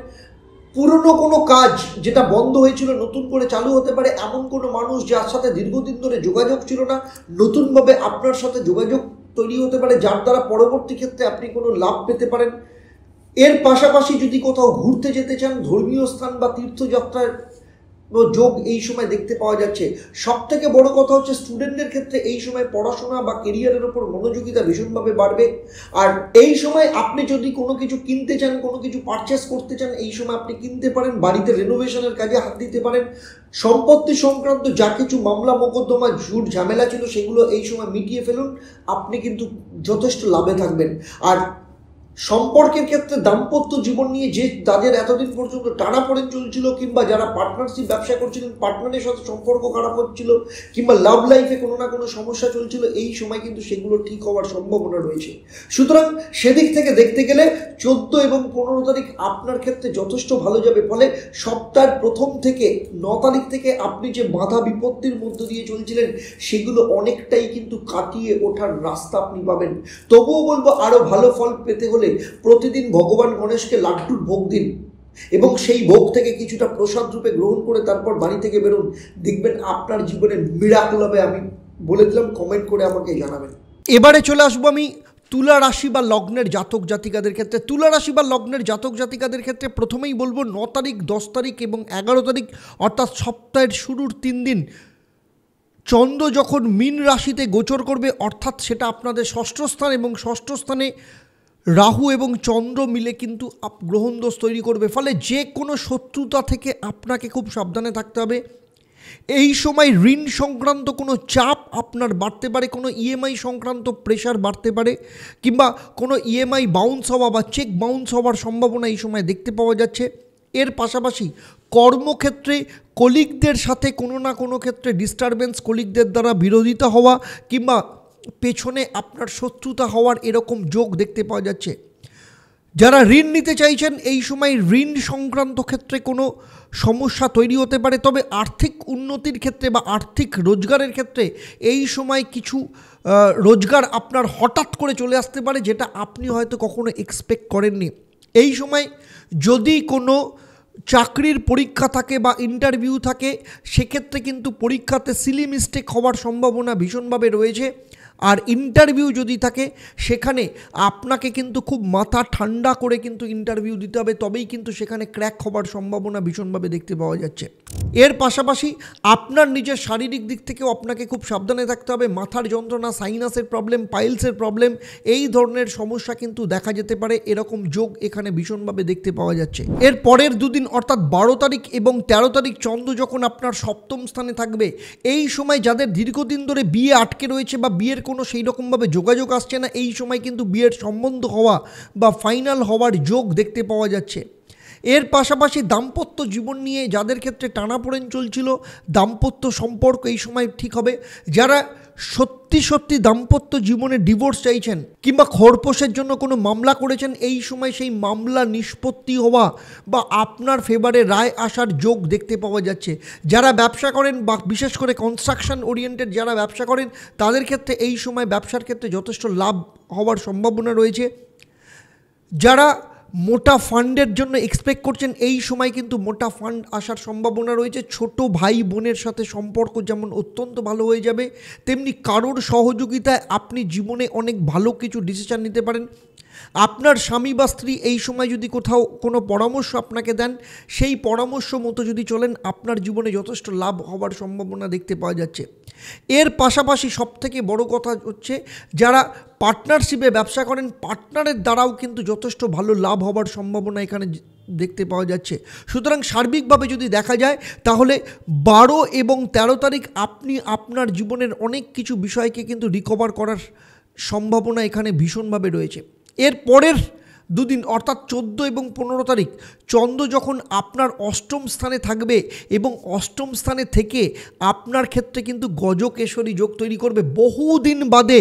পুরনো কোনো কাজ যেটা বন্ধ হয়েছিল নতুন করে চালু হতে পারে। এমন কোনো মানুষ যার সাথে দীর্ঘদিন ধরে যোগাযোগ ছিল না, নতুনভাবে আপনার সাথে যোগাযোগ তৈরি হতে পারে, যার দ্বারা পরবর্তী ক্ষেত্রে আপনি কোনো লাভ পেতে পারেন। এর পাশাপাশি যদি কোথাও ঘুরতে যেতে চান, ধর্মীয় স্থান বা তীর্থযাত্রার যোগ এই সময় দেখতে পাওয়া যাচ্ছে। সব থেকে বড় কথা হচ্ছে স্টুডেন্টদের ক্ষেত্রে এই সময় পড়াশোনা বা কেরিয়ারের উপর মনোযোগিতা ভীষণভাবে বাড়বে। আর এই সময় আপনি যদি কোনো কিছু কিনতে চান, কোনো কিছু পারচেস করতে চান, এই সময় আপনি কিনতে পারেন। বাড়িতে রেনোভেশনের কাজে হাত দিতে পারেন। সম্পত্তি সংক্রান্ত যা কিছু মামলা মোকদ্দমা ঝুট ঝামেলা ছিল সেগুলো এই সময় মিটিয়ে ফেলুন, আপনি কিন্তু যথেষ্ট লাভে থাকবেন। আর সম্পর্কের ক্ষেত্রে দাম্পত্য জীবন নিয়ে যাদের এতদিন পর্যন্ত টানাপোড়েন চলছিল, কিংবা যারা পার্টনারশিপ ব্যবসা করছিলেন, পার্টনারের সাথে সম্পর্ক খারাপ হচ্ছিল, কিংবা লাভ লাইফে কোনো না কোনো সমস্যা চলছিল, এই সময় কিন্তু সেগুলো ঠিক হওয়ার সম্ভাবনা রয়েছে। সুতরাং সেদিক থেকে দেখতে গেলে 14 এবং 15 তারিখ আপনার ক্ষেত্রে যথেষ্ট ভালো যাবে। ফলে সপ্তাহের প্রথম থেকে 9 তারিখ থেকে আপনি যে বাধা বিপত্তির মধ্য দিয়ে চলছিলেন, সেগুলো অনেকটাই কিন্তু কাটিয়ে ওঠার রাস্তা আপনি পাবেন। তবুও বলবো, আরও ভালো ফল পেতে হলে প্রতিদিন ভগবান গণেশকে লাড্ডুর ভোগ দিন, এবং সেই ভোগ থেকে কিছুটা প্রসাদ রূপে গ্রহণ করে তারপর বাড়ি থেকে বেরোন। দেখবেন আপনার জীবনে মিরাকল হবে। আমি বলে দিলাম, কমেন্ট করে আমাকে জানাবেন। এবারে চলে আসবো আমি তুলা রাশি বা লগ্নের জাতক জাতিকাদের ক্ষেত্রে। তুলা রাশি বা লগ্নের জাতক জাতিকাদের ক্ষেত্রে প্রথমেই বলবো 9 তারিখ, 10 তারিখ এবং 11 তারিখ অর্থাৎ সপ্তাহের শুরুর 3 দিন চন্দ্র যখন মীন রাশিতে গোচর করবে, অর্থাৎ সেটা আপনাদের ষষ্ঠ স্থান, এবং ষষ্ঠ স্থানে রাহু এবং চন্দ্র মিলে কিন্তু গ্রহণ দোষ তৈরি করবে। ফলে যে কোনো শত্রুতা থেকে আপনাকে খুব সাবধানে থাকতে হবে। এই সময় ঋণ সংক্রান্ত কোনো চাপ আপনার বাড়তে পারে, কোনো ইএমআই সংক্রান্ত প্রেশার বাড়তে পারে, কিংবা কোনো ইএমআই বাউন্স হওয়া বা চেক বাউন্স হওয়ার সম্ভাবনা এই সময় দেখতে পাওয়া যাচ্ছে। এর পাশাপাশি কর্মক্ষেত্রে কলিগদের সাথে কোনো না কোনো ক্ষেত্রে ডিস্টারবেন্স, কলিগদের দ্বারা বিরোধিতা হওয়া কিংবা পেছনে আপনার শত্রুতা হওয়ার এরকম যোগ দেখতে পাওয়া যাচ্ছে। যারা ঋণ নিতে চাইছেন এই সময় ঋণ সংক্রান্ত ক্ষেত্রে কোনো সমস্যা তৈরি হতে পারে, তবে আর্থিক উন্নতির ক্ষেত্রে বা আর্থিক রোজগারের ক্ষেত্রে এই সময় কিছু রোজগার আপনার হঠাৎ করে চলে আসতে পারে, যেটা আপনি হয়তো কখনো এক্সপেক্ট করেননি। এই সময় যদি কোনো চাকরির পরীক্ষা থাকে বা ইন্টারভিউ থাকে, সেক্ষেত্রে কিন্তু পরীক্ষাতে সিলি মিস্টেক হওয়ার সম্ভাবনা ভীষণভাবে রয়েছে। আর ইন্টারভিউ যদি থাকে সেখানে আপনাকে কিন্তু খুব মাথা ঠান্ডা করে কিন্তু ইন্টারভিউ দিতে হবে, তবেই কিন্তু সেখানে ক্র্যাক হওয়ার সম্ভাবনা ভীষণভাবে দেখতে পাওয়া যাচ্ছে। এর পাশাপাশি আপনার নিজের শারীরিক দিক থেকেও আপনাকে খুব সাবধানে থাকতে হবে। মাথার যন্ত্রণা, সাইনাসের প্রবলেম, পাইলসের প্রবলেম, এই ধরনের সমস্যা কিন্তু দেখা যেতে পারে, এরকম যোগ এখানে ভীষণভাবে দেখতে পাওয়া যাচ্ছে। এর পরের দুদিন অর্থাৎ 12 তারিখ এবং 13 তারিখ চন্দ্র যখন আপনার সপ্তম স্থানে থাকবে, এই সময় যাদের দীর্ঘদিন ধরে বিয়ে আটকে রয়েছে বা বিয়ের কোনো সেই রকমভাবে যোগাযোগ আসছে না, এই সময় কিন্তু বিয়ের সম্বন্ধ হওয়া বা ফাইনাল হওয়ার যোগ দেখতে পাওয়া যাচ্ছে। এর পাশাপাশি দাম্পত্য জীবন নিয়ে যাদের ক্ষেত্রে টানাপোড়েন চলছিল, দাম্পত্য সম্পর্ক এই সময় ঠিক হবে। যারা সত্যি সত্যি দাম্পত্য জীবনে ডিভোর্স চাইছেন কিংবা খোরপোশের জন্য কোনো মামলা করেছেন, এই সময় সেই মামলা নিষ্পত্তি হওয়া বা আপনার ফেভারে রায় আসার যোগ দেখতে পাওয়া যাচ্ছে। যারা ব্যবসা করেন বা বিশেষ করে কনস্ট্রাকশন ওরিয়েন্টেড যারা ব্যবসা করেন, তাদের ক্ষেত্রে এই সময় ব্যবসার ক্ষেত্রে যথেষ্ট লাভ হওয়ার সম্ভাবনা রয়েছে। যারা মোটা ফান্ডের জন্য এক্সপেক্ট করছেন, এই সময় কিন্তু মোটা ফান্ড আসার সম্ভাবনা রয়েছে। ছোট ভাই বোনের সাথে সম্পর্ক যেমন অত্যন্ত ভালো হয়ে যাবে, তেমনি কারোর সহযোগিতায় আপনি জীবনে অনেক ভালো কিছু ডিসিশন নিতে পারেন। আপনার স্বামী বা স্ত্রী এই সময় যদি কোথাও কোনো পরামর্শ আপনাকে দেন, সেই পরামর্শ মতো যদি চলেন, আপনার জীবনে যথেষ্ট লাভ হওয়ার সম্ভাবনা দেখতে পাওয়া যাচ্ছে। এর পাশাপাশি সবথেকে বড় কথা হচ্ছে, যারা পার্টনারশিপে ব্যবসা করেন, পার্টনারের দ্বারাও কিন্তু যথেষ্ট ভালো লাভ হওয়ার সম্ভাবনা এখানে দেখতে পাওয়া যাচ্ছে। সুতরাং সার্বিকভাবে যদি দেখা যায়, তাহলে 12 এবং 13 তারিখ আপনি আপনার জীবনের অনেক কিছু বিষয়কে কিন্তু রিকভার করার সম্ভাবনা এখানে ভীষণভাবে রয়েছে। এর পরের দুদিন অর্থাৎ 14 এবং 15 তারিখ চন্দ্র যখন আপনার অষ্টম স্থানে থাকবে এবং অষ্টম স্থানে থেকে আপনার ক্ষেত্রে কিন্তু গজকেশরী যোগ তৈরি করবে। বহুদিন বাদে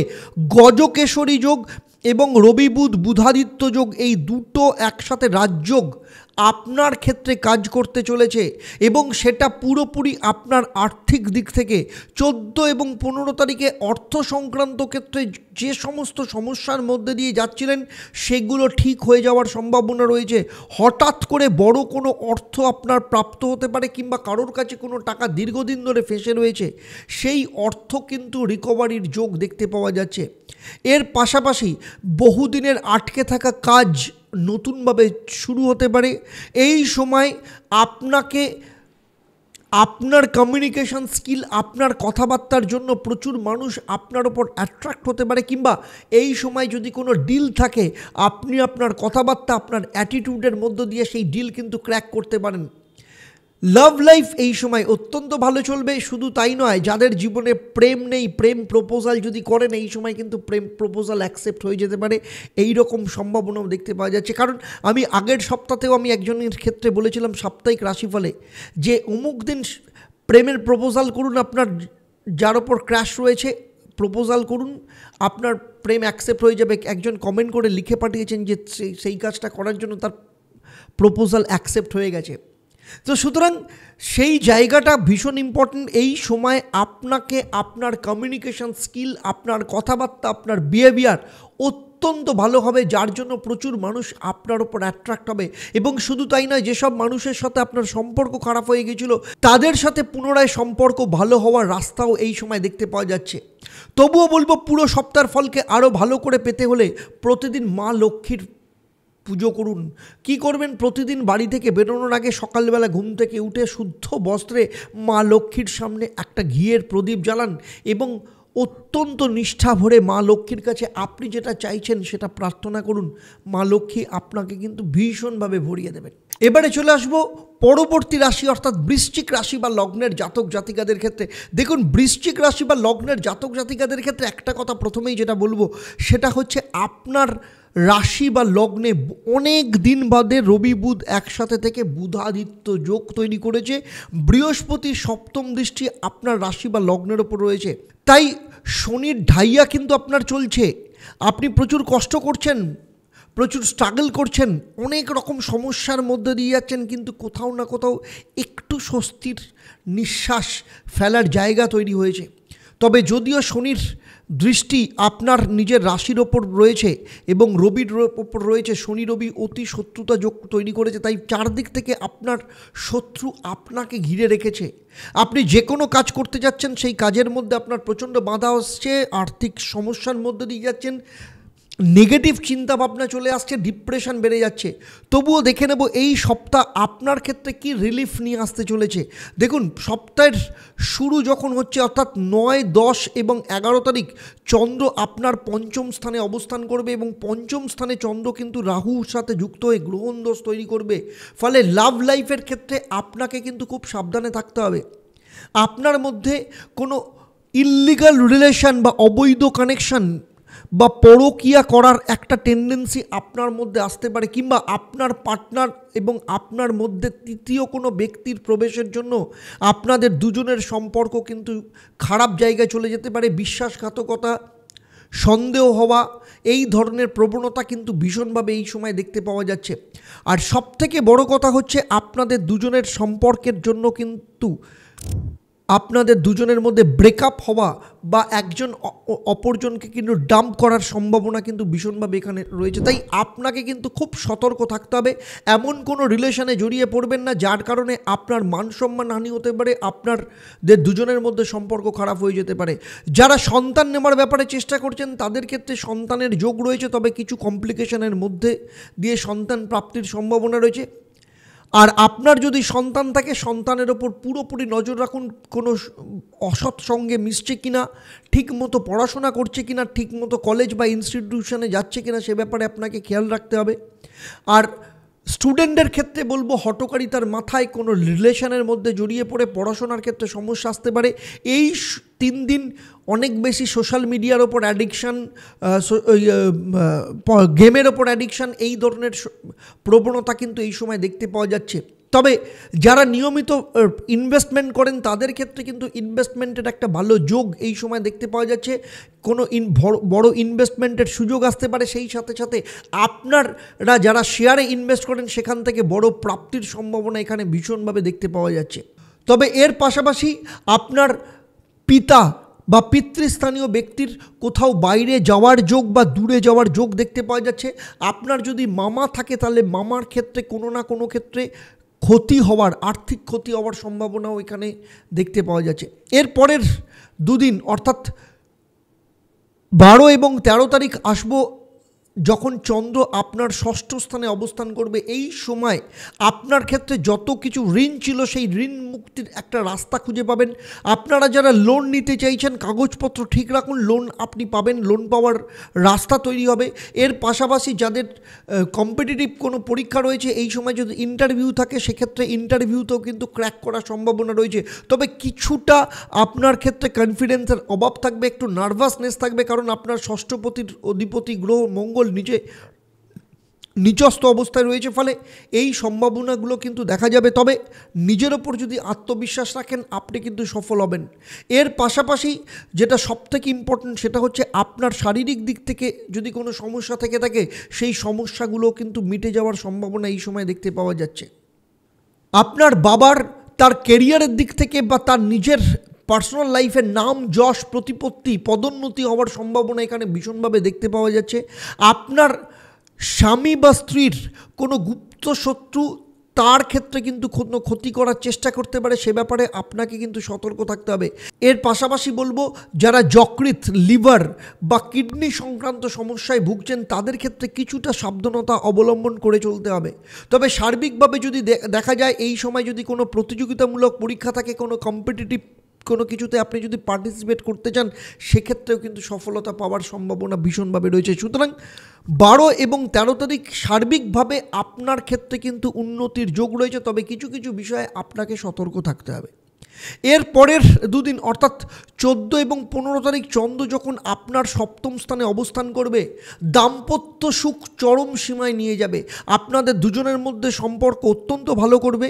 গজকেশরী যোগ এবং রবি বুধ বুধাদিত্য যোগ, এই দুটো একসাথে রাজযোগ আপনার ক্ষেত্রে কাজ করতে চলেছে এবং সেটা পুরোপুরি আপনার আর্থিক দিক থেকে 14 এবং 15 তারিখে অর্থ সংক্রান্ত ক্ষেত্রে যে সমস্ত সমস্যার মধ্যে দিয়ে যাচ্ছিলেন, সেগুলো ঠিক হয়ে যাওয়ার সম্ভাবনা রয়েছে। হঠাৎ করে বড় কোনো অর্থ আপনার প্রাপ্ত হতে পারে কিংবা কারোর কাছে কোনো টাকা দীর্ঘদিন ধরে ফেঁসে রয়েছে, সেই অর্থ কিন্তু রিকভারির যোগ দেখতে পাওয়া যাচ্ছে। এর পাশাপাশি বহুদিনের আটকে থাকা কাজ নতুনভাবে শুরু হতে পারে। এই সময় আপনাকে আপনার কমিউনিকেশন স্কিল, আপনার কথাবার্তার জন্য প্রচুর মানুষ আপনার ওপর অ্যাট্রাক্ট হতে পারে, কিংবা এই সময় যদি কোনো ডিল থাকে, আপনি আপনার কথাবার্তা, আপনার অ্যাটিটিউডের মধ্য দিয়ে সেই ডিল কিন্তু ক্র্যাক করতে পারেন। লাভ লাইফ এই সময় অত্যন্ত ভালো চলবে। শুধু তাই নয়, যাদের জীবনে প্রেম নেই, প্রেম প্রপোজাল যদি করেন, এই সময় কিন্তু প্রেম প্রপোজাল অ্যাকসেপ্ট হয়ে যেতে পারে, এই রকম সম্ভাবনাও দেখতে পাওয়া যাচ্ছে। কারণ আমি আগের সপ্তাহেও আমি একজনের ক্ষেত্রে বলেছিলাম সাপ্তাহিক রাশিফলে যে অমুক দিন প্রেমের প্রপোজাল করুন, আপনার যার ওপর ক্র্যাশ রয়েছে প্রপোজাল করুন, আপনার প্রেম অ্যাকসেপ্ট হয়ে যাবে। একজন কমেন্ট করে লিখে পাঠিয়েছেন যে সেই কাজটা করার জন্য তার প্রপোজাল অ্যাকসেপ্ট হয়ে গেছে। তো সুতরাং সেই জায়গাটা ভীষণ ইম্পর্ট্যান্ট। এই সময় আপনাকে আপনার কমিউনিকেশন স্কিল, আপনার কথাবার্তা, আপনার বিহেভিয়ার অত্যন্ত ভালো হবে, যার জন্য প্রচুর মানুষ আপনার ওপর অ্যাট্রাক্ট হবে। এবং শুধু তাই নয়, যেসব মানুষের সাথে আপনার সম্পর্ক খারাপ হয়ে গেছিলো, তাদের সাথে পুনরায় সম্পর্ক ভালো হওয়ার রাস্তাও এই সময় দেখতে পাওয়া যাচ্ছে। তবুও বলবো, পুরো সপ্তাহের ফলকে আরও ভালো করে পেতে হলে প্রতিদিন মা লক্ষ্মীর পুজো করুন। কি করবেন? প্রতিদিন বাড়ি থেকে বেরোনোর আগে সকালবেলা ঘুম থেকে উঠে শুদ্ধ বস্ত্রে মা লক্ষ্মীর সামনে একটা ঘিয়ের প্রদীপ জ্বালান এবং অত্যন্ত নিষ্ঠা ভরে মা লক্ষ্মীর কাছে আপনি যেটা চাইছেন সেটা প্রার্থনা করুন। মা লক্ষ্মী আপনাকে কিন্তু ভীষণভাবে ভরিয়ে দেবেন। এবারে চলে আসবো পরবর্তী রাশি অর্থাৎ বৃশ্চিক রাশি বা লগ্নের জাতক জাতিকাদের ক্ষেত্রে। দেখুন, বৃশ্চিক রাশি বা লগ্নের জাতক জাতিকাদের ক্ষেত্রে একটা কথা প্রথমেই যেটা বলবো সেটা হচ্ছে আপনার রাশি বা লগ্নে অনেক দিন বাদে রবি বুধ একসাথে থেকে বুধাদিত্য যোগ তৈরি করেছে। বৃহস্পতির সপ্তম দৃষ্টি আপনার রাশি বা লগ্নের ওপর রয়েছে, তাই শনির ঢাইয়া কিন্তু আপনার চলছে। আপনি প্রচুর কষ্ট করছেন, প্রচুর স্ট্রাগল করছেন, অনেক রকম সমস্যার মধ্যে দিয়ে যাচ্ছেন, কিন্তু কোথাও না কোথাও একটু স্বস্তির নিঃশ্বাস ফেলার জায়গা তৈরি হয়েছে। তবে যদিও শনির দৃষ্টি আপনার নিজের রাশির ওপর রয়েছে এবং রবির ওপর রয়েছে, শনি রবি অতি শত্রুতা যোগ তৈরি করেছে, তাই চারদিক থেকে আপনার শত্রু আপনাকে ঘিরে রেখেছে। আপনি যে কোনো কাজ করতে যাচ্ছেন, সেই কাজের মধ্যে আপনার প্রচণ্ড বাধা আসছে, আর্থিক সমস্যার মধ্যে দিয়ে যাচ্ছেন, নেগেটিভ চিন্তাভাবনা চলে আসছে, ডিপ্রেশন বেড়ে যাচ্ছে। তবুও দেখে নেব এই সপ্তাহ আপনার ক্ষেত্রে কি রিলিফ নিয়ে আসতে চলেছে। দেখুন, সপ্তাহের শুরু যখন হচ্ছে অর্থাৎ 9, 10 এবং 11 তারিখ চন্দ্র আপনার পঞ্চম স্থানে অবস্থান করবে এবং পঞ্চম স্থানে চন্দ্র কিন্তু রাহুর সাথে যুক্ত হয়ে গ্রহণ দোষ তৈরি করবে। ফলে লাভ লাইফের ক্ষেত্রে আপনাকে কিন্তু খুব সাবধানে থাকতে হবে। আপনার মধ্যে কোনো ইললিগাল রিলেশন বা অবৈধ কানেকশন বা পরকীয়া করার একটা টেন্ডেন্সি আপনার মধ্যে আসতে পারে, কিংবা আপনার পার্টনার এবং আপনার মধ্যে তৃতীয় কোনো ব্যক্তির প্রবেশের জন্য আপনাদের দুজনের সম্পর্ক কিন্তু খারাপ জায়গায় চলে যেতে পারে। বিশ্বাসঘাতকতা, সন্দেহ হওয়া, এই ধরনের প্রবণতা কিন্তু ভীষণভাবে এই সময় দেখতে পাওয়া যাচ্ছে। আর সবথেকে বড় কথা হচ্ছে আপনাদের দুজনের সম্পর্কের জন্য কিন্তু আপনাদের দুজনের মধ্যে ব্রেকআপ হওয়া বা একজন অপরজনকে কিন্তু ডাম্প করার সম্ভাবনা কিন্তু ভীষণভাবে এখানে রয়েছে। তাই আপনাকে কিন্তু খুব সতর্ক থাকতে হবে। এমন কোনো রিলেশনে জড়িয়ে পড়বেন না যার কারণে আপনার মান সম্মান হানি হতে পারে, আপনাদের দুজনের মধ্যে সম্পর্ক খারাপ হয়ে যেতে পারে। যারা সন্তান নেওয়ার ব্যাপারে চেষ্টা করছেন তাদের ক্ষেত্রে সন্তানের যোগ রয়েছে, তবে কিছু কমপ্লিকেশনের মধ্যে দিয়ে সন্তান প্রাপ্তির সম্ভাবনা রয়েছে। আর আপনার যদি সন্তান থাকে, সন্তানের ওপর পুরোপুরি নজর রাখুন, কোনো অসৎ সঙ্গে মিশছে কিনা, ঠিকমতো পড়াশোনা করছে কিনা, ঠিকমতো কলেজ বা ইনস্টিটিউশনে যাচ্ছে কিনা, সে ব্যাপারে আপনাকে খেয়াল রাখতে হবে। আর স্টুডেন্টদের ক্ষেত্রে বলবো, হঠকারিতার মাথায় কোনো রিলেশনের মধ্যে জড়িয়ে পড়ে পড়াশোনার ক্ষেত্রে সমস্যা আসতে পারে। এই 3 দিন অনেক বেশি সোশ্যাল মিডিয়ার ওপর অ্যাডিকশান, গেমের ওপর অ্যাডিকশান, এই ধরনের প্রবণতা কিন্তু এই সময় দেখতে পাওয়া যাচ্ছে। তবে যারা নিয়মিত ইনভেস্টমেন্ট করেন তাদের ক্ষেত্রে কিন্তু ইনভেস্টমেন্টের একটা ভালো যোগ এই সময় দেখতে পাওয়া যাচ্ছে। কোনো বড় ইনভেস্টমেন্টের সুযোগ আসতে পারে। সেই সাথে সাথে আপনারা যারা শেয়ারে ইনভেস্ট করেন সেখান থেকে বড় প্রাপ্তির সম্ভাবনা এখানে ভীষণভাবে দেখতে পাওয়া যাচ্ছে। তবে এর পাশাপাশি আপনার পিতা বা পিতৃস্থানীয় ব্যক্তির কোথাও বাইরে যাওয়ার যোগ বা দূরে যাওয়ার যোগ দেখতে পাওয়া যাচ্ছে। আপনার যদি মামা থাকে তাহলে মামার ক্ষেত্রে কোনো না কোনো ক্ষেত্রে ক্ষতি হওয়ার, আর্থিক ক্ষতি হওয়ার সম্ভাবনাও এখানে দেখতে পাওয়া যাচ্ছে। এর পরের 2 দিন অর্থাৎ 12 এবং 13 তারিখ আসবো, যখন চন্দ্র আপনার ষষ্ঠ স্থানে অবস্থান করবে। এই সময় আপনার ক্ষেত্রে যত কিছু ঋণ ছিল সেই ঋণ মুক্তির একটা রাস্তা খুঁজে পাবেন। আপনারা যারা লোন নিতে চাইছেন কাগজপত্র ঠিক রাখুন, লোন আপনি পাবেন, লোন পাওয়ার রাস্তা তৈরি হবে। এর পাশাপাশি যাদের কম্পিটিটিভ কোনো পরীক্ষা রয়েছে এই সময় যদি ইন্টারভিউ থাকে সেক্ষেত্রে ইন্টারভিউতেও কিন্তু ক্র্যাক করার সম্ভাবনা রয়েছে। তবে কিছুটা আপনার ক্ষেত্রে কনফিডেন্সের অভাব থাকবে, একটু নার্ভাসনেস থাকবে, কারণ আপনার ষষ্ঠপতির অধিপতি গ্রহ মঙ্গল নিচস্থ অবস্থায় রয়েছে। ফলে এই সম্ভাবনাগুলো কিন্তু দেখা যাবে। তবে নিজের ওপর যদি আত্মবিশ্বাস রাখেন আপনি কিন্তু সফল হবেন। এর পাশাপাশি যেটা সবথেকে ইম্পর্টেন্ট সেটা হচ্ছে আপনার শারীরিক দিক থেকে যদি কোনো সমস্যা থেকে থাকে সেই সমস্যাগুলো কিন্তু মিটে যাওয়ার সম্ভাবনা এই সময় দেখতে পাওয়া যাচ্ছে। আপনার বাবার তার কেরিয়ারের দিক থেকে বা তার নিজের পার্সোনাল লাইফের নাম, যশ, প্রতিপত্তি, পদোন্নতি হওয়ার সম্ভাবনা এখানে ভীষণভাবে দেখতে পাওয়া যাচ্ছে। আপনার স্বামী বা স্ত্রীর কোনো গুপ্ত শত্রু তার ক্ষেত্রে কিন্তু কোনো ক্ষতি করার চেষ্টা করতে পারে, সে ব্যাপারে আপনাকে কিন্তু সতর্ক থাকতে হবে। এর পাশাপাশি বলবো, যারা যকৃৎ, লিভার বা কিডনি সংক্রান্ত সমস্যায় ভুগছেন তাদের ক্ষেত্রে কিছুটা সাবধানতা অবলম্বন করে চলতে হবে। তবে সার্বিকভাবে যদি দেখা যায় এই সময় যদি কোনো প্রতিযোগিতামূলক পরীক্ষা থাকে, কোনো কম্পিটিটিভ কোনো কিছুতে আপনি যদি পার্টিসিপেট করতে চান সেক্ষেত্রেও কিন্তু সফলতা পাওয়ার সম্ভাবনা ভীষণভাবে রয়েছে। সুতরাং 12 এবং 13 তারিখ সার্বিকভাবে আপনার ক্ষেত্রে কিন্তু উন্নতির যোগ রয়েছে, তবে কিছু কিছু বিষয়ে আপনাকে সতর্ক থাকতে হবে। এর পরের দুদিন অর্থাৎ 14 এবং 15 তারিখ চন্দ্র যখন আপনার সপ্তম স্থানে অবস্থান করবে, দাম্পত্য সুখ চরম সীমায় নিয়ে যাবে। আপনাদের দুজনের মধ্যে সম্পর্ক অত্যন্ত ভালো করবে।